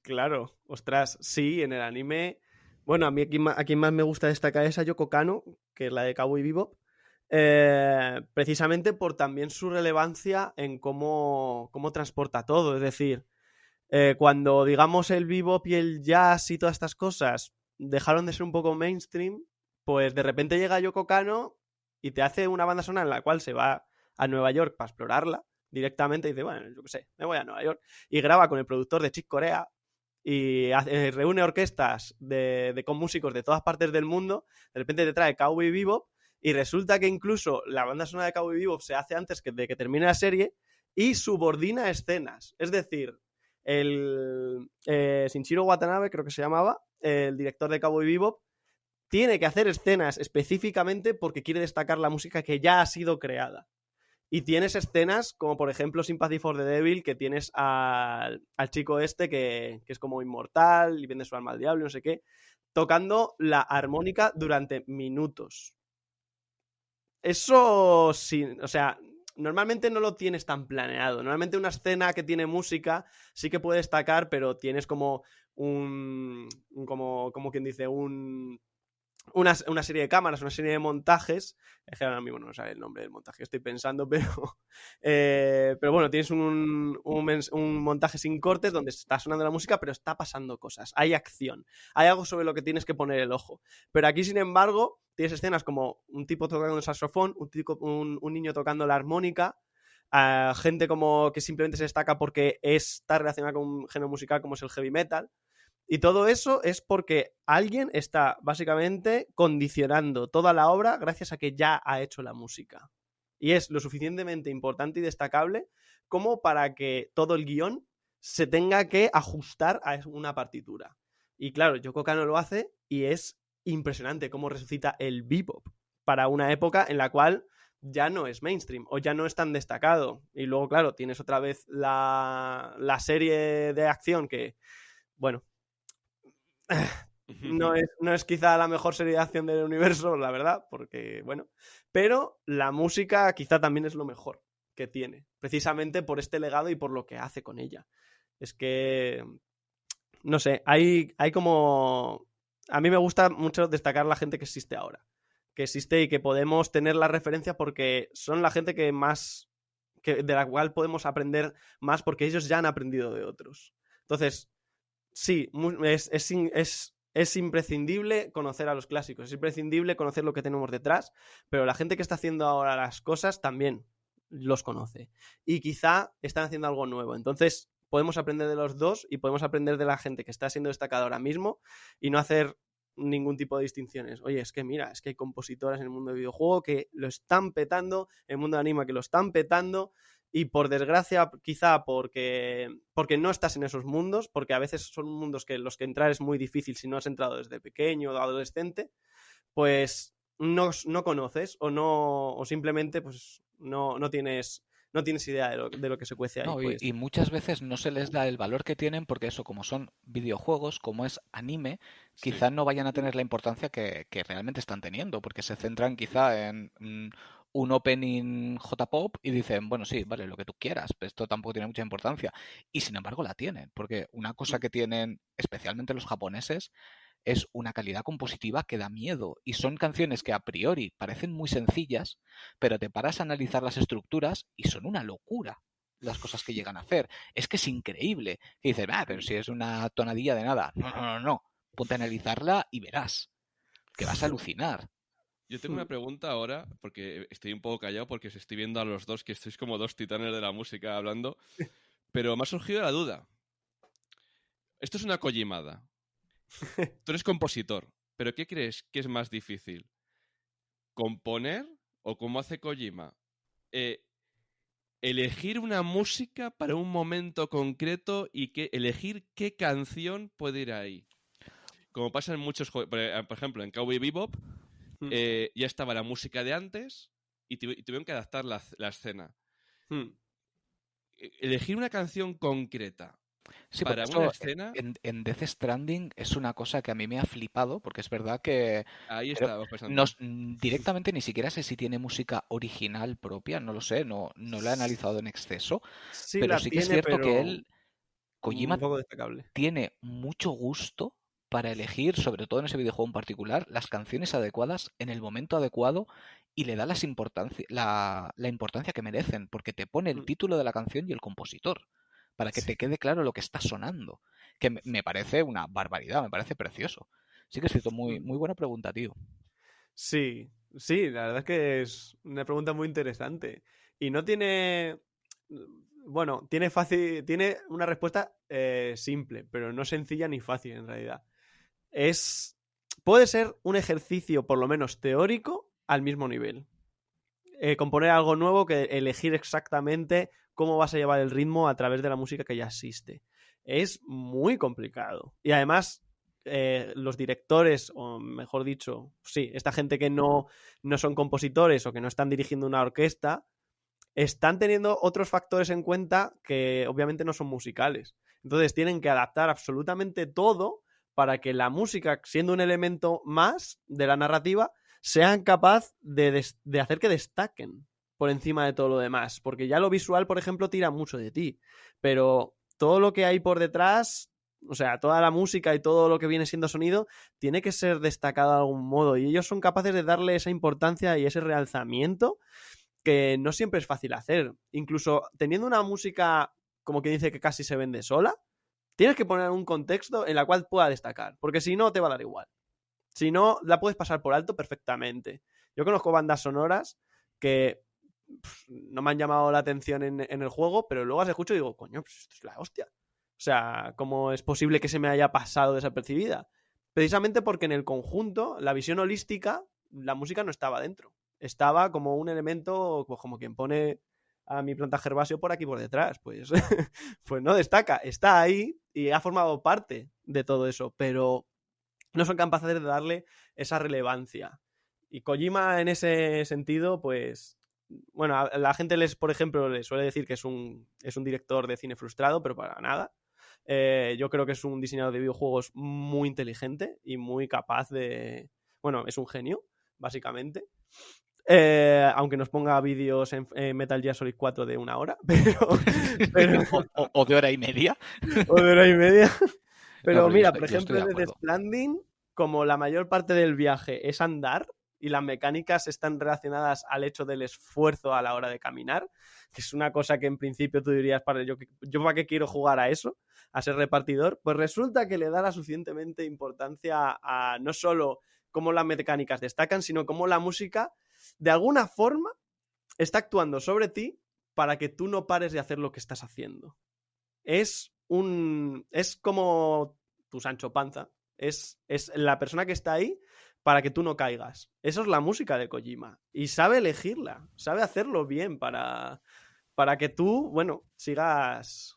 Claro, ostras, sí, en el anime... Bueno, a mí a quien más me gusta destacar es a Yoko Kanno, que es la de Cowboy Bebop, precisamente por también su relevancia en cómo transporta todo. Es decir, cuando, digamos, el bebop y el jazz y todas estas cosas dejaron de ser un poco mainstream, pues de repente llega Yoko Kanno y te hace una banda sonora en la cual se va a Nueva York para explorarla directamente y dice, bueno, yo qué sé, me voy a Nueva York, y graba con el productor de Chick Corea y reúne orquestas con músicos de todas partes del mundo. De repente te trae Cowboy Bebop y resulta que incluso la banda sonora de Cowboy Bebop se hace antes de que termine la serie y subordina escenas. Es decir, el Shinichiro Watanabe, creo que se llamaba, el director de Cowboy Bebop, tiene que hacer escenas específicamente porque quiere destacar la música que ya ha sido creada. Y tienes escenas como, por ejemplo, Sympathy for the Devil, que tienes al chico este que es como inmortal y vende su alma al diablo, no sé qué, tocando la armónica durante minutos. Eso sí, o sea, normalmente no lo tienes tan planeado. Normalmente una escena que tiene música sí que puede destacar, pero tienes como como quien dice, una serie de cámaras, una serie de montajes. Es que ahora mismo no me sale el nombre del montaje, estoy pensando, pero bueno, tienes un montaje sin cortes donde está sonando la música, pero está pasando cosas, hay acción, hay algo sobre lo que tienes que poner el ojo. Pero aquí, sin embargo, tienes escenas como un tipo tocando el saxofón, un niño tocando la armónica, gente como que simplemente se destaca porque está relacionada con un género musical como es el heavy metal. Y todo eso es porque alguien está básicamente condicionando toda la obra gracias a que ya ha hecho la música. Y es lo suficientemente importante y destacable como para que todo el guión se tenga que ajustar a una partitura. Y claro, Yoko Kanno lo hace y es impresionante cómo resucita el bebop para una época en la cual ya no es mainstream o ya no es tan destacado. Y luego, claro, tienes otra vez la serie de acción que, bueno, no es quizá la mejor serie de acción del universo, la verdad, porque, bueno, pero la música quizá también es lo mejor que tiene, precisamente por este legado y por lo que hace con ella. Es que, no sé, hay como... A mí me gusta mucho destacar la gente que existe ahora, que existe y que podemos tener la referencia porque son la gente que más... de la cual podemos aprender más porque ellos ya han aprendido de otros. Entonces, sí, es imprescindible conocer a los clásicos, es imprescindible conocer lo que tenemos detrás, pero la gente que está haciendo ahora las cosas también los conoce. Y quizá están haciendo algo nuevo. Entonces, podemos aprender de los dos y podemos aprender de la gente que está siendo destacada ahora mismo y no hacer ningún tipo de distinciones. Oye, es que mira, es que hay compositoras en el mundo del videojuego que lo están petando, en el mundo de anime que lo están petando, y por desgracia, quizá porque no estás en esos mundos, porque a veces son mundos que los que entrar es muy difícil si no has entrado desde pequeño o adolescente, pues no conoces o simplemente pues no tienes idea de lo que se cuece ahí. No, Pues. y muchas veces no se les da el valor que tienen porque eso, como son videojuegos, como es anime, Sí. quizás no vayan a tener la importancia que realmente están teniendo, porque se centran quizá en un opening J-pop y dicen, bueno, sí, vale, lo que tú quieras, pero esto tampoco tiene mucha importancia. Y sin embargo la tienen, porque una cosa que tienen especialmente los japoneses es una calidad compositiva que da miedo. Y son canciones que a priori parecen muy sencillas, pero te paras a analizar las estructuras y son una locura las cosas que llegan a hacer. Es que es increíble. Que dices, pero si es una tonadilla de nada. No, no, no, no. Ponte a analizarla y verás que vas a alucinar. Yo tengo una pregunta ahora, porque estoy un poco callado porque os estoy viendo a los dos, que estáis como dos titanes de la música hablando, pero me ha surgido la duda. Esto es una Kojimada. Tú eres compositor, pero ¿qué crees que es más difícil? ¿Componer o como hace Kojima? Elegir una música para un momento concreto y elegir qué canción puede ir ahí. Como pasa en muchos juegos, por ejemplo, en Cowboy Bebop, ya estaba la música de antes y tuvieron que adaptar la escena. Elegir una canción concreta Sí, porque para una eso escena, en Death Stranding es una cosa que a mí me ha flipado, porque es verdad que ahí creo- estaba pensando. directamente ni siquiera sé si tiene música original propia, no lo sé, no lo he analizado en exceso, Sí pero la sí que es tiene, cierto que pero él, un Kojima, poco destacable. tiene mucho gusto para elegir, sobre todo en ese videojuego en particular, las canciones adecuadas en el momento adecuado y le da la importancia que merecen, porque te pone el título de la canción y el compositor, para que te quede claro lo que está sonando, que me parece una barbaridad, me parece precioso. Sí que es cierto, muy, muy buena pregunta, tío. Sí, sí, la verdad es que es una pregunta muy interesante. Y no tiene. Bueno, tiene una respuesta simple, pero no sencilla ni fácil en realidad. Puede ser un ejercicio, por lo menos teórico, al mismo nivel. Componer algo nuevo que elegir exactamente cómo vas a llevar el ritmo a través de la música que ya existe. Es muy complicado. Y además, los directores, o mejor dicho, sí, esta gente que no son compositores o que no están dirigiendo una orquesta, están teniendo otros factores en cuenta que obviamente no son musicales. Entonces tienen que adaptar absolutamente todo para que la música, siendo un elemento más de la narrativa, sean capaz de hacer que destaquen por encima de todo lo demás. Porque ya lo visual, por ejemplo, tira mucho de ti. Pero todo lo que hay por detrás O sea, toda la música y todo lo que viene siendo sonido tiene que ser destacado de algún modo. Y ellos son capaces de darle esa importancia y ese realzamiento que no siempre es fácil hacer. Incluso teniendo una música, como que dice que casi se vende sola, tienes que poner un contexto en la cual pueda destacar. Porque si no, te va a dar igual. Si no, la puedes pasar por alto perfectamente. Yo conozco bandas sonoras que no me han llamado la atención en el juego, pero luego las escucho y digo, coño, pues esto es la hostia. O sea, ¿cómo es posible que se me haya pasado desapercibida? Precisamente porque en el conjunto, la visión holística, la música no estaba dentro. Estaba como un elemento, pues como quien pone a mi planta herbáceo por aquí por detrás. Pues, pues no destaca. Está ahí y ha formado parte de todo eso, pero no son capaces de darle esa relevancia. Y Kojima en ese sentido, pues, bueno, a la gente por ejemplo, les suele decir que es un director de cine frustrado, pero para nada. Yo creo que es un diseñador de videojuegos muy inteligente y muy capaz de... Bueno, es un genio, básicamente. Aunque nos ponga vídeos en Metal Gear Solid 4 de 1 hora, pero o de hora y media. O de hora y media. Pero No, mira, por ejemplo, en Death Stranding, como la mayor parte del viaje es andar y las mecánicas están relacionadas al hecho del esfuerzo a la hora de caminar, que es una cosa que en principio tú dirías, yo para qué quiero jugar a eso, a ser repartidor, pues resulta que le da la suficientemente importancia a no solo cómo las mecánicas destacan, sino cómo la música, de alguna forma, está actuando sobre ti para que tú no pares de hacer lo que estás haciendo. Es como tu Sancho Panza. Es la persona que está ahí para que tú no caigas. Eso es la música de Kojima. Y sabe elegirla. Sabe hacerlo bien para que tú, bueno, sigas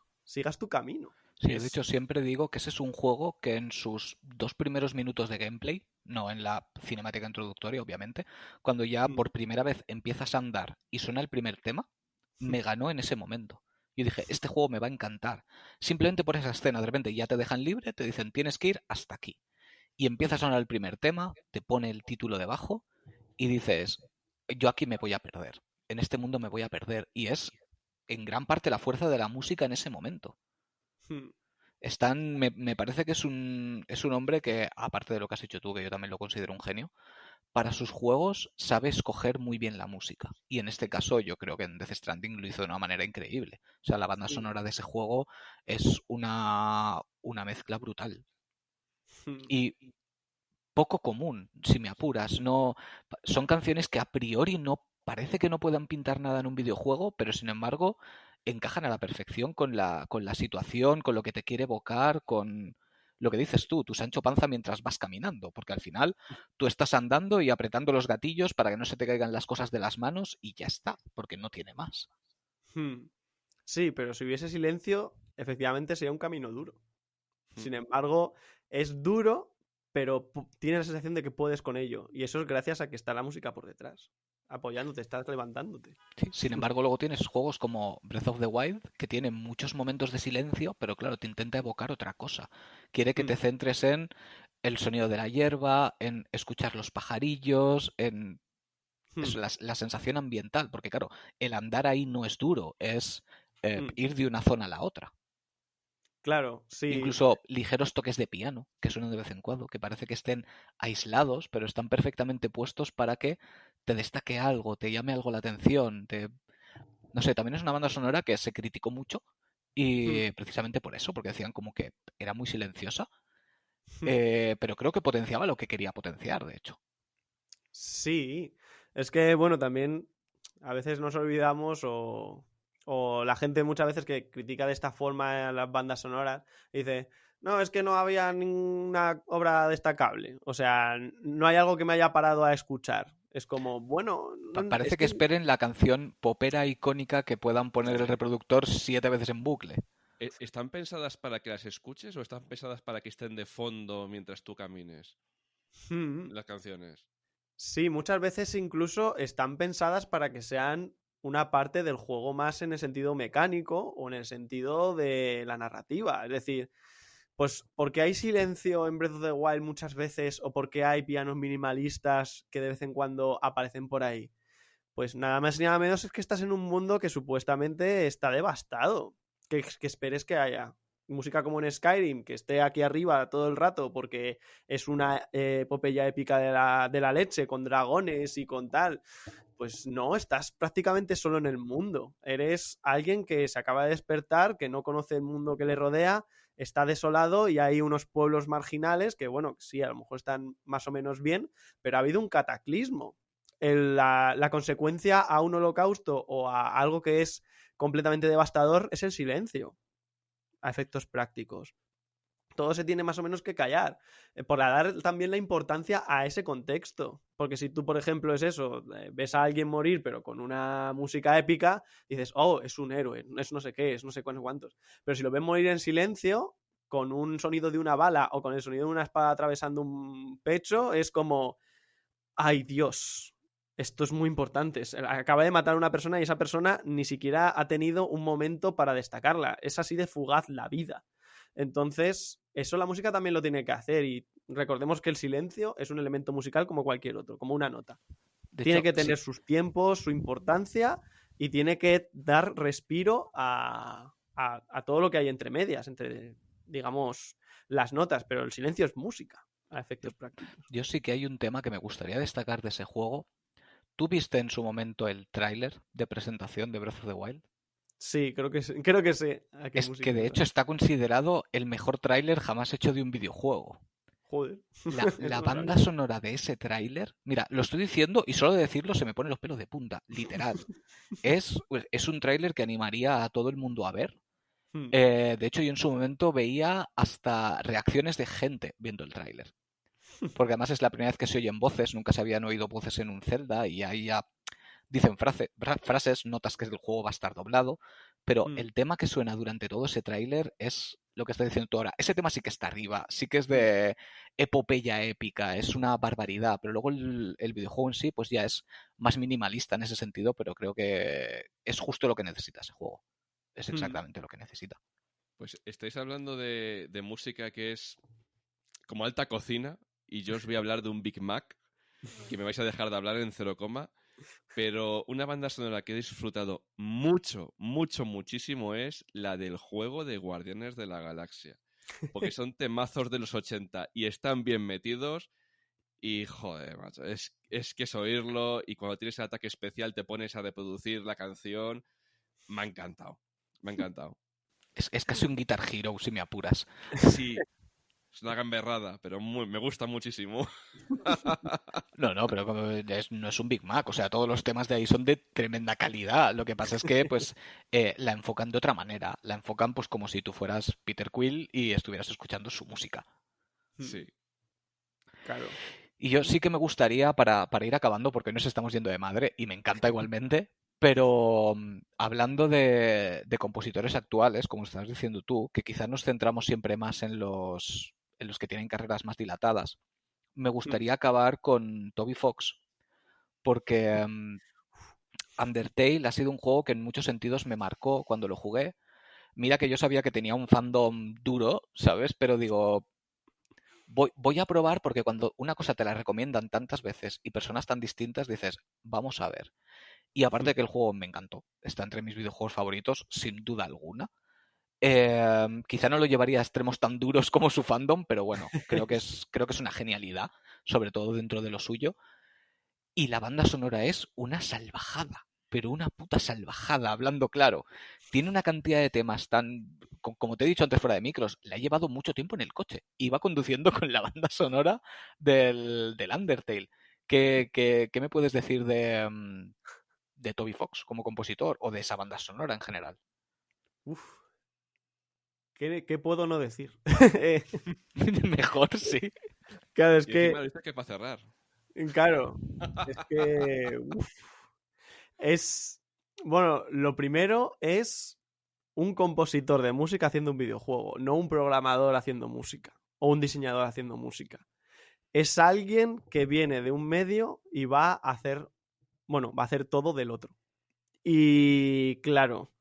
tu camino. Sí, de hecho siempre digo que ese es un juego que en sus 2 primeros minutos de gameplay, no en la cinemática introductoria, obviamente, cuando ya por primera vez empiezas a andar y suena el primer tema, me ganó en ese momento. Yo dije, este juego me va a encantar. Simplemente por esa escena, de repente ya te dejan libre, te dicen, tienes que ir hasta aquí. Y empieza a sonar el primer tema, te pone el título debajo y dices, yo aquí me voy a perder. En este mundo me voy a perder. Y es en gran parte la fuerza de la música en ese momento. Me parece que es un hombre que, aparte de lo que has dicho tú, que yo también lo considero un genio, para sus juegos sabe escoger muy bien la música. Y en este caso yo creo que en Death Stranding lo hizo de una manera increíble. O sea, la banda sonora de ese juego es una mezcla brutal. Y poco común, si me apuras. No, son canciones que a priori no parece que no puedan pintar nada en un videojuego, pero sin embargo encajan a la perfección con la situación, con lo que te quiere evocar, con lo que dices tú, tu Sancho Panza mientras vas caminando, porque al final tú estás andando y apretando los gatillos para que no se te caigan las cosas de las manos y ya está, porque no tiene más. Sí, pero si hubiese silencio, efectivamente sería un camino duro. Sin embargo, es duro, pero tienes la sensación de que puedes con ello. Y eso es gracias a que está la música por detrás, apoyándote, estás levantándote. Sí, sin embargo, luego tienes juegos como Breath of the Wild, que tienen muchos momentos de silencio, pero claro, te intenta evocar otra cosa. Quiere que te centres en el sonido de la hierba, en escuchar los pajarillos, en la sensación ambiental, porque claro, el andar ahí no es duro, es ir de una zona a la otra. Claro, sí. Incluso ligeros toques de piano que suenan de vez en cuando, que parece que estén aislados, pero están perfectamente puestos para que te destaque algo, te llame algo la atención. No sé, también es una banda sonora que se criticó mucho y precisamente por eso, porque decían como que era muy silenciosa, pero creo que potenciaba lo que quería potenciar, de hecho. Sí, es que bueno, también a veces nos olvidamos o la gente muchas veces que critica de esta forma a las bandas sonoras dice, no, es que no había ninguna obra destacable, o sea, no hay algo que me haya parado a escuchar. Es como, bueno... Parece que esperen la canción popera icónica que puedan poner el reproductor 7 veces en bucle. ¿Están pensadas para que las escuches o están pensadas para que estén de fondo mientras tú camines? Las canciones. Sí, muchas veces incluso están pensadas para que sean una parte del juego más en el sentido mecánico o en el sentido de la narrativa. Es decir, pues porque hay silencio en Breath of the Wild muchas veces o porque hay pianos minimalistas que de vez en cuando aparecen por ahí. Pues nada más ni nada menos es que estás en un mundo que supuestamente está devastado. Que esperes que haya música como en Skyrim, que esté aquí arriba todo el rato porque es una epopeya épica de la leche, con dragones y con tal. Pues no, estás prácticamente solo en el mundo. Eres alguien que se acaba de despertar, que no conoce el mundo que le rodea, está desolado y hay unos pueblos marginales que, bueno, sí, a lo mejor están más o menos bien, pero ha habido un cataclismo. La consecuencia a un holocausto o a algo que es completamente devastador es el silencio, a efectos prácticos. Todo se tiene más o menos que callar, por dar también la importancia a ese contexto. Porque si tú, por ejemplo, es eso, ves a alguien morir, pero con una música épica, dices, oh, es un héroe, es no sé qué, es no sé cuántos. Pero si lo ves morir en silencio, con un sonido de una bala o con el sonido de una espada atravesando un pecho, es como, ay Dios, esto es muy importante. Acaba de matar a una persona y esa persona ni siquiera ha tenido un momento para destacarla. Es así de fugaz la vida. Entonces, eso la música también lo tiene que hacer y recordemos que el silencio es un elemento musical como cualquier otro, como una nota. De Tiene hecho, que sí, tener sus tiempos, su importancia y tiene que dar respiro a todo lo que hay entre medias, entre, digamos, las notas, pero el silencio es música a yo, efectos prácticos. yo sí que hay un tema que me gustaría destacar de ese juego. ¿Tú viste en su momento el tráiler de presentación de Breath of the Wild? Sí, creo que sé a qué Es que música de te hecho refieres. está considerado el mejor tráiler jamás hecho de un videojuego. Joder, La eso no banda sabía. sonora de ese tráiler, mira, lo estoy diciendo y solo de decirlo se me ponen los pelos de punta, literal. Es un tráiler que animaría a todo el mundo a ver. Hmm, De hecho, yo en su momento veía hasta reacciones de gente viendo el tráiler. Porque además es la primera vez que se oyen voces, nunca se habían oído voces en un Zelda y ahí ya dicen frases, notas que el juego va a estar doblado, pero hmm, el tema que suena durante todo ese tráiler es lo que estás diciendo tú ahora. Ese tema sí que está arriba, sí que es hmm, de epopeya épica, es una barbaridad, pero luego el videojuego en sí pues ya es más minimalista en ese sentido, pero creo que es justo lo que necesita ese juego. Es hmm. exactamente lo que necesita. Pues estáis hablando de música que es como alta cocina y yo os voy a hablar de un Big Mac que me vais a dejar de hablar en cero coma, pero una banda sonora que he disfrutado mucho, mucho, muchísimo es la del juego de Guardianes de la Galaxia, porque son temazos de los 80 y están bien metidos y joder, macho, es que es oírlo y cuando tienes el ataque especial te pones a reproducir la canción, me ha encantado, me ha encantado. Es casi un Guitar Hero si me apuras. Sí, es una gamberrada, pero me gusta muchísimo. No, no, pero no es un Big Mac, o sea, todos los temas de ahí son de tremenda calidad. Lo que pasa es que, pues, la enfocan de otra manera. La enfocan, pues, como si tú fueras Peter Quill y estuvieras escuchando su música. Hmm. Sí. Claro. Y yo sí que me gustaría, para ir acabando, porque hoy nos estamos yendo de madre, y me encanta igualmente, pero hablando de compositores actuales, como estás diciendo tú, que quizás nos centramos siempre más en los que tienen carreras más dilatadas, me Hmm. gustaría acabar con Toby Fox, porque Undertale ha sido un juego que en muchos sentidos me marcó cuando lo jugué. Mira que yo sabía que tenía un fandom duro, ¿sabes? Pero digo, voy a probar porque cuando una cosa te la recomiendan tantas veces y personas tan distintas, dices, vamos a ver. Y aparte Hmm. de que el juego me encantó, está entre mis videojuegos favoritos, sin duda alguna. Quizá no lo llevaría a extremos tan duros como su fandom, pero bueno, creo que es una genialidad, sobre todo dentro de lo suyo. Y la banda sonora es una salvajada, pero una puta salvajada, hablando claro. Tiene una cantidad de temas tan... Como te he dicho antes fuera de micros, la he llevado mucho tiempo en el coche. Iba conduciendo con la banda sonora del Undertale. ¿Qué me puedes decir de Toby Fox como compositor o de esa banda sonora en general? Uf, ¿qué puedo no decir? Mejor, sí. Claro, es Y encima que, lo dices que para cerrar. claro, es que, uf, es, bueno, lo primero es un compositor de música haciendo un videojuego, no un programador haciendo música o un diseñador haciendo música. Es alguien que viene de un medio y va a hacer, bueno, va a hacer todo del otro. Y claro,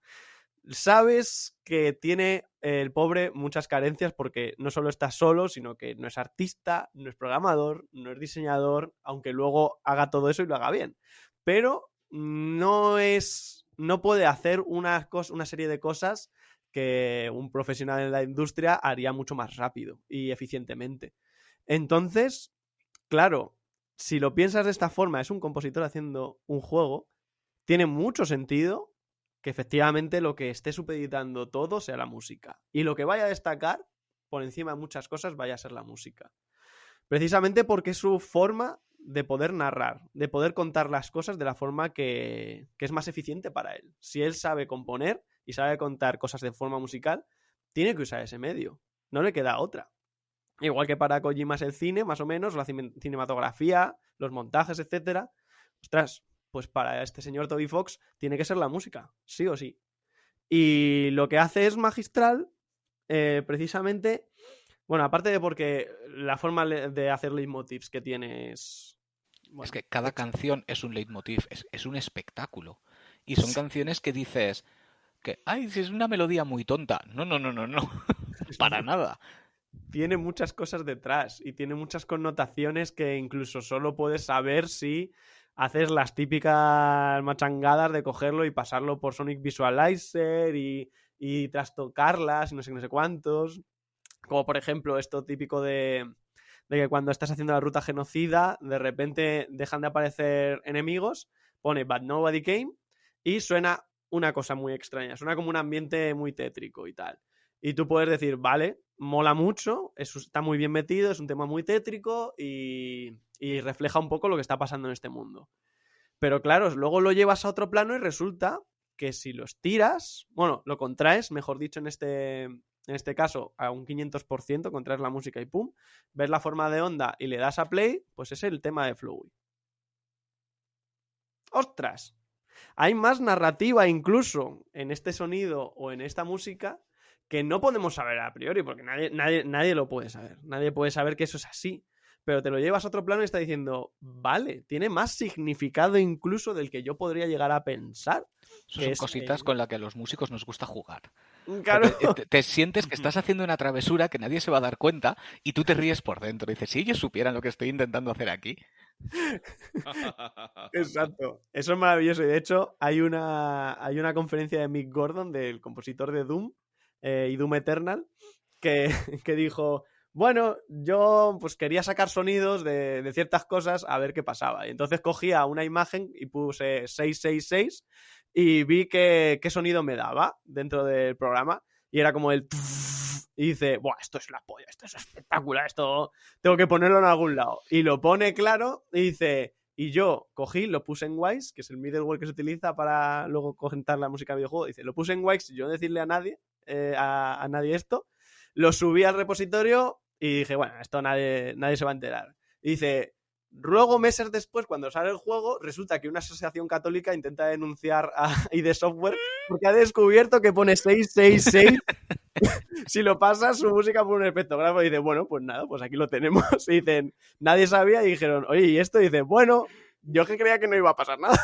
sabes que tiene el pobre muchas carencias porque no solo está solo, sino que no es artista, no es programador, no es diseñador, aunque luego haga todo eso y lo haga bien. Pero no puede hacer una serie de cosas que un profesional en la industria haría mucho más rápido y eficientemente. Entonces, claro, si lo piensas de esta forma, es un compositor haciendo un juego, tiene mucho sentido que efectivamente lo que esté supeditando todo sea la música. Y lo que vaya a destacar, por encima de muchas cosas, vaya a ser la música. Precisamente porque es su forma de poder narrar, de poder contar las cosas de la forma que es más eficiente para él. Si él sabe componer y sabe contar cosas de forma musical, tiene que usar ese medio. No le queda otra. Igual que para Kojima es el cine, más o menos, la cinematografía, los montajes, etcétera. Ostras, pues para este señor Toby Fox tiene que ser la música, sí o sí. Y lo que hace es magistral, precisamente, bueno, aparte de porque la forma de hacer leitmotivs que tiene es... Bueno, es que cada canción es un leitmotiv, es un espectáculo. Y son canciones que dices que, ay, si es una melodía muy tonta. No, no, no, no, no. Para nada. Tiene muchas cosas detrás y tiene muchas connotaciones que incluso solo puedes saber si haces las típicas machangadas de cogerlo y pasarlo por Sonic Visualizer y trastocarlas y no sé qué, no sé cuántos. Como por ejemplo esto típico de que cuando estás haciendo la ruta genocida, de repente dejan de aparecer enemigos, pone But Nobody Came y suena una cosa muy extraña, suena como un ambiente muy tétrico y tal. Y tú puedes decir, vale, mola mucho, está muy bien metido, es un tema muy tétrico y refleja un poco lo que está pasando en este mundo. Pero claro, luego lo llevas a otro plano y resulta que si lo estiras, bueno, lo contraes, mejor dicho, en este caso, a un 500%, contraes la música y pum, ves la forma de onda y le das a play, pues es el tema de Flowey. ¡Ostras! Hay más narrativa incluso en este sonido o en esta música que no podemos saber a priori, porque nadie lo puede saber. Nadie puede saber que eso es así. Pero te lo llevas a otro plano y está diciendo, vale, tiene más significado incluso del que yo podría llegar a pensar. Eso son cositas con las que a los músicos nos gusta jugar. Claro. Porque te sientes que estás haciendo una travesura que nadie se va a dar cuenta y tú te ríes por dentro. Y dices, si ellos supieran lo que estoy intentando hacer aquí. Exacto. Eso es maravilloso. Y de hecho, hay una conferencia de Mick Gordon, del compositor de Doom y Doom Eternal, que, que dijo, bueno, yo pues quería sacar sonidos de ciertas cosas a ver qué pasaba. Y entonces cogía una imagen y puse 666 y vi qué sonido me daba dentro del programa. Y era como el... Y dice, buah, esto es la polla, esto es espectacular, esto tengo que ponerlo en algún lado. Y lo pone claro y dice... Y yo cogí, lo puse en Wise, que es el middleware que se utiliza para luego comentar la música de videojuego. Dice, lo puse en Wise, yo no decirle a nadie, a nadie esto. Lo subí al repositorio y dije, bueno, esto nadie se va a enterar. Y dice, luego meses después, cuando sale el juego, resulta que una asociación católica intenta denunciar a ID Software porque ha descubierto que pone 666. Si lo pasas, su música por un espectrografo. Y dice, bueno, pues nada, pues aquí lo tenemos. Y dicen, nadie sabía y dijeron, oye, ¿y esto? Y dice, bueno, yo que creía que no iba a pasar nada.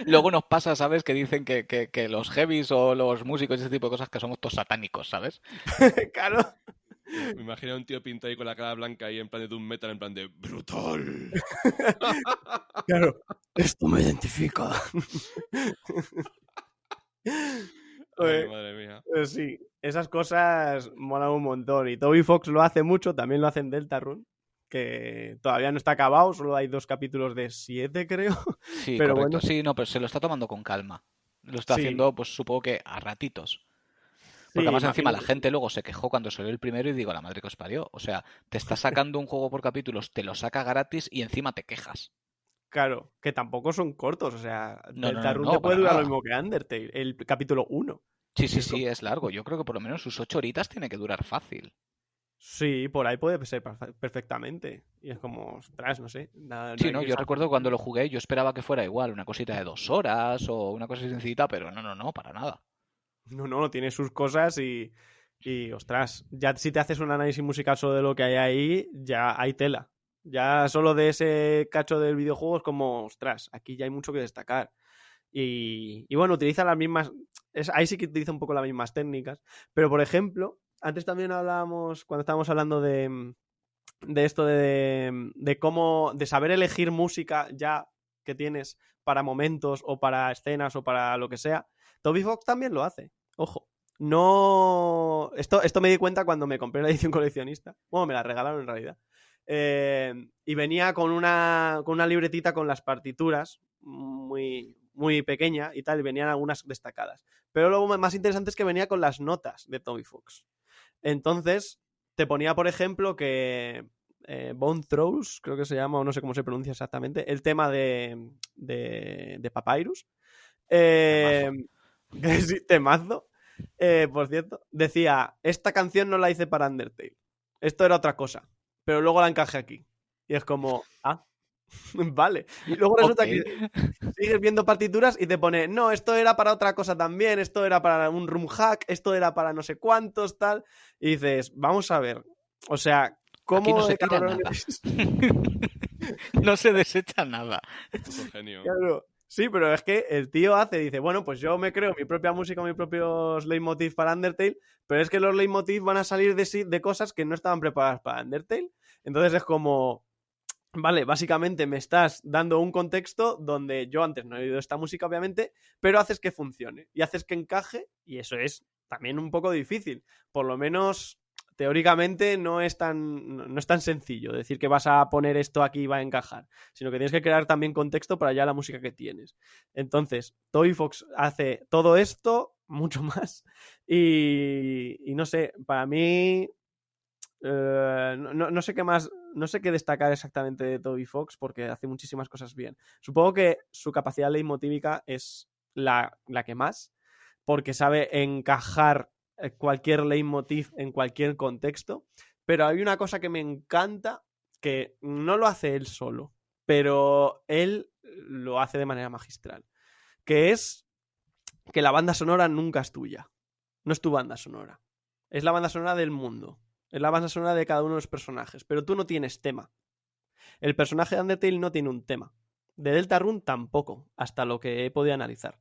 Luego nos pasa, ¿sabes? Que dicen que los heavies o los músicos y ese tipo de cosas que somos todos satánicos, ¿sabes? Claro. Me imagino a un tío pintado ahí con la cara blanca ahí en plan de Doom Metal, en plan de brutal. Claro, esto me identifica. Ay, madre mía. Pues sí, esas cosas molan un montón. Y Toby Fox lo hace mucho, también lo hace en Deltarune, que todavía no está acabado, solo hay 2 capítulos de 7, creo. Sí, Pero correcto. bueno, Sí, no, pero se lo está tomando con calma. Lo está sí, haciendo, pues supongo que a ratitos. Porque sí, además encima imagino la que sí. gente luego se quejó cuando salió el primero y digo, la madre que os parió. O sea, te está sacando un juego por capítulos, te lo saca gratis y encima te quejas. Claro, que tampoco son cortos, o sea, No, no, no, Deltarune te no, puede para durar lo nada. mismo que Undertale, el capítulo 1. Sí, Y sí, es como, sí, es largo. Yo creo que por lo menos sus 8 horitas tiene que durar fácil. sí, por ahí puede ser perfectamente. Y es como, ostras, no sé, no Sí, hay no, que yo recuerdo cuando exagerarlo. lo jugué, yo esperaba que fuera igual, una cosita de 2 horas o una cosa sencillita, pero no, no, no, para nada. No, tiene sus cosas ostras, ya si te haces un análisis musical solo de lo que hay ahí, ya hay tela. Ya solo de ese cacho del videojuego es como, ostras, aquí ya hay mucho que destacar. Y bueno, utiliza las mismas, ahí sí que utiliza un poco las mismas técnicas, pero por ejemplo, antes también hablábamos, cuando estábamos hablando de esto de cómo, de saber elegir música ya que tienes para momentos o para escenas o para lo que sea, Toby Fox también lo hace, ojo. No... Esto me di cuenta cuando me compré la edición coleccionista. Bueno, me la regalaron en realidad. Y venía con una libretita con las partituras muy, muy pequeña y tal, y venían algunas destacadas. Pero lo más interesante es que venía con las notas de Toby Fox. Entonces, te ponía, por ejemplo, que Bone Throws, creo que se llama, o no sé cómo se pronuncia exactamente, el tema de Papyrus. Sí, temazo. Por cierto, decía, esta canción no la hice para Undertale. Esto era otra cosa. Pero luego la encajé aquí. Y es como, vale. Y luego resulta que sigues viendo partituras y te pone, no, esto era para otra cosa también, esto era para un room hack, esto era para no sé cuántos, tal. Y dices, vamos a ver. O sea, ¿cómo aquí no se tira nada? No se desecha nada. Genio. Claro. Sí, pero es que el tío dice, bueno, pues yo me creo mi propia música, mis propios leitmotiv para Undertale, pero es que los leitmotiv van a salir de cosas que no estaban preparadas para Undertale. Entonces es como, vale, básicamente me estás dando un contexto donde yo antes no he oído esta música, obviamente, pero haces que funcione y haces que encaje, y eso es también un poco difícil. Por lo menos, teóricamente, no es tan sencillo decir que vas a poner esto aquí y va a encajar, sino que tienes que crear también contexto para ya la música que tienes. Entonces, Toby Fox hace todo esto, mucho más, y no sé, para mí... no sé qué más, no sé qué destacar exactamente de Toby Fox porque hace muchísimas cosas bien. Supongo que su capacidad leitmotívica es la que más, porque sabe encajar cualquier leitmotiv en cualquier contexto, pero hay una cosa que me encanta que no lo hace él solo, pero él lo hace de manera magistral, que es que la banda sonora nunca es tuya, no es tu banda sonora, es la banda sonora del mundo. Es la banda sonora de cada uno de los personajes, pero tú no tienes tema. El personaje de Undertale no tiene un tema. De Deltarune tampoco, hasta lo que he podido analizar.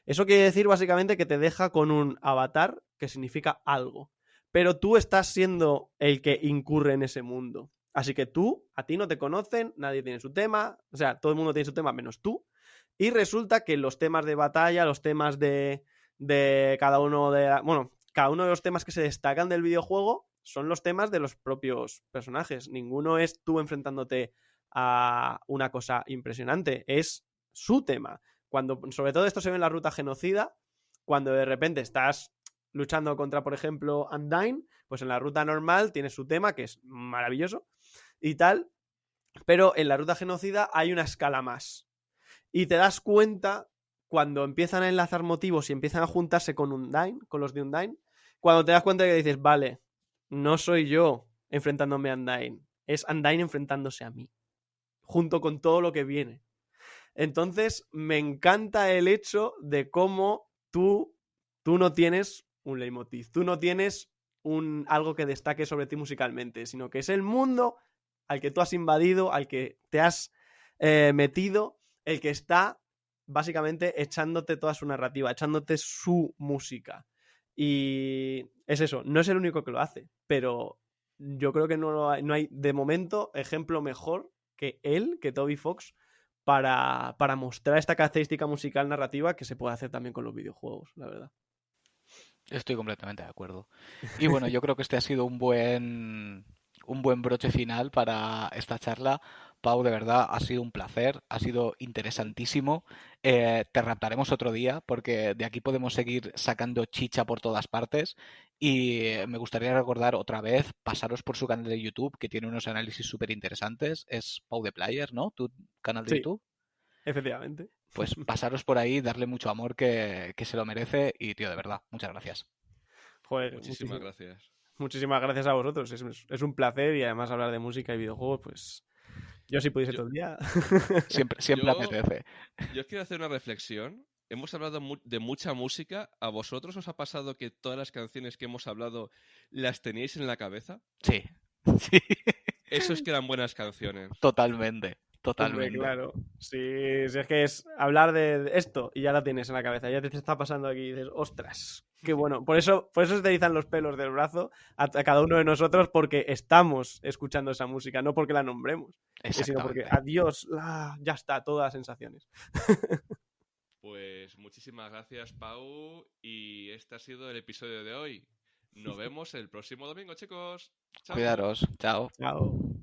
Eso quiere decir básicamente que te deja con un avatar que significa algo. Pero tú estás siendo el que incurre en ese mundo. Así que a ti no te conocen, nadie tiene su tema, o sea, todo el mundo tiene su tema menos tú. Y resulta que los temas de batalla, los temas de cada uno de... Bueno, cada uno de los temas que se destacan del videojuego son los temas de los propios personajes. Ninguno es tú enfrentándote a una cosa impresionante. Es su tema. Sobre todo esto se ve en la ruta genocida, cuando de repente estás luchando contra, por ejemplo, Undyne, pues en la ruta normal tienes su tema, que es maravilloso y tal, pero en la ruta genocida hay una escala más. Y te das cuenta cuando empiezan a enlazar motivos y empiezan a juntarse con Undyne, con los de Undyne, cuando te das cuenta que dices, vale, no soy yo enfrentándome a Undyne, es Undyne enfrentándose a mí, junto con todo lo que viene. Entonces, me encanta el hecho de cómo tú no tienes un leitmotiv, tú no tienes algo que destaque sobre ti musicalmente, sino que es el mundo al que tú has invadido, al que te has metido, el que está básicamente echándote toda su narrativa, echándote su música. Y es eso, no es el único que lo hace, pero yo creo que no hay de momento ejemplo mejor que él, que Toby Fox, para mostrar esta característica musical narrativa que se puede hacer también con los videojuegos, la verdad. Estoy completamente de acuerdo. Y bueno, yo creo que este ha sido un buen broche final para esta charla. Pau, de verdad, ha sido un placer, ha sido interesantísimo. Te raptaremos otro día porque de aquí podemos seguir sacando chicha por todas partes. Y me gustaría recordar otra vez, pasaros por su canal de YouTube, que tiene unos análisis súper interesantes. Es Pau the Player, ¿no? ¿Tu canal de Sí, YouTube? efectivamente. Pues pasaros por ahí, darle mucho amor que se lo merece. Y, tío, de verdad, muchas gracias. Joder, Muchísimas gracias. Muchísimas gracias a vosotros. Es un placer y además hablar de música y videojuegos, pues yo si pudiese todo el día. Siempre apetece. Yo quiero hacer una reflexión. Hemos hablado de mucha música. ¿A vosotros os ha pasado que todas las canciones que hemos hablado las teníais en la cabeza? Sí, sí. Eso es que eran buenas canciones. Totalmente. Hombre, claro. Si es que es hablar de esto y ya la tienes en la cabeza, ya te está pasando aquí y dices, ostras, qué bueno. Por eso se te erizan los pelos del brazo a cada uno de nosotros porque estamos escuchando esa música, no porque la nombremos, sino porque adiós, ya está, todas las sensaciones. Pues muchísimas gracias, Pau, y este ha sido el episodio de hoy. Nos vemos el próximo domingo, chicos. Chao. Cuidaros. Chao. Chao.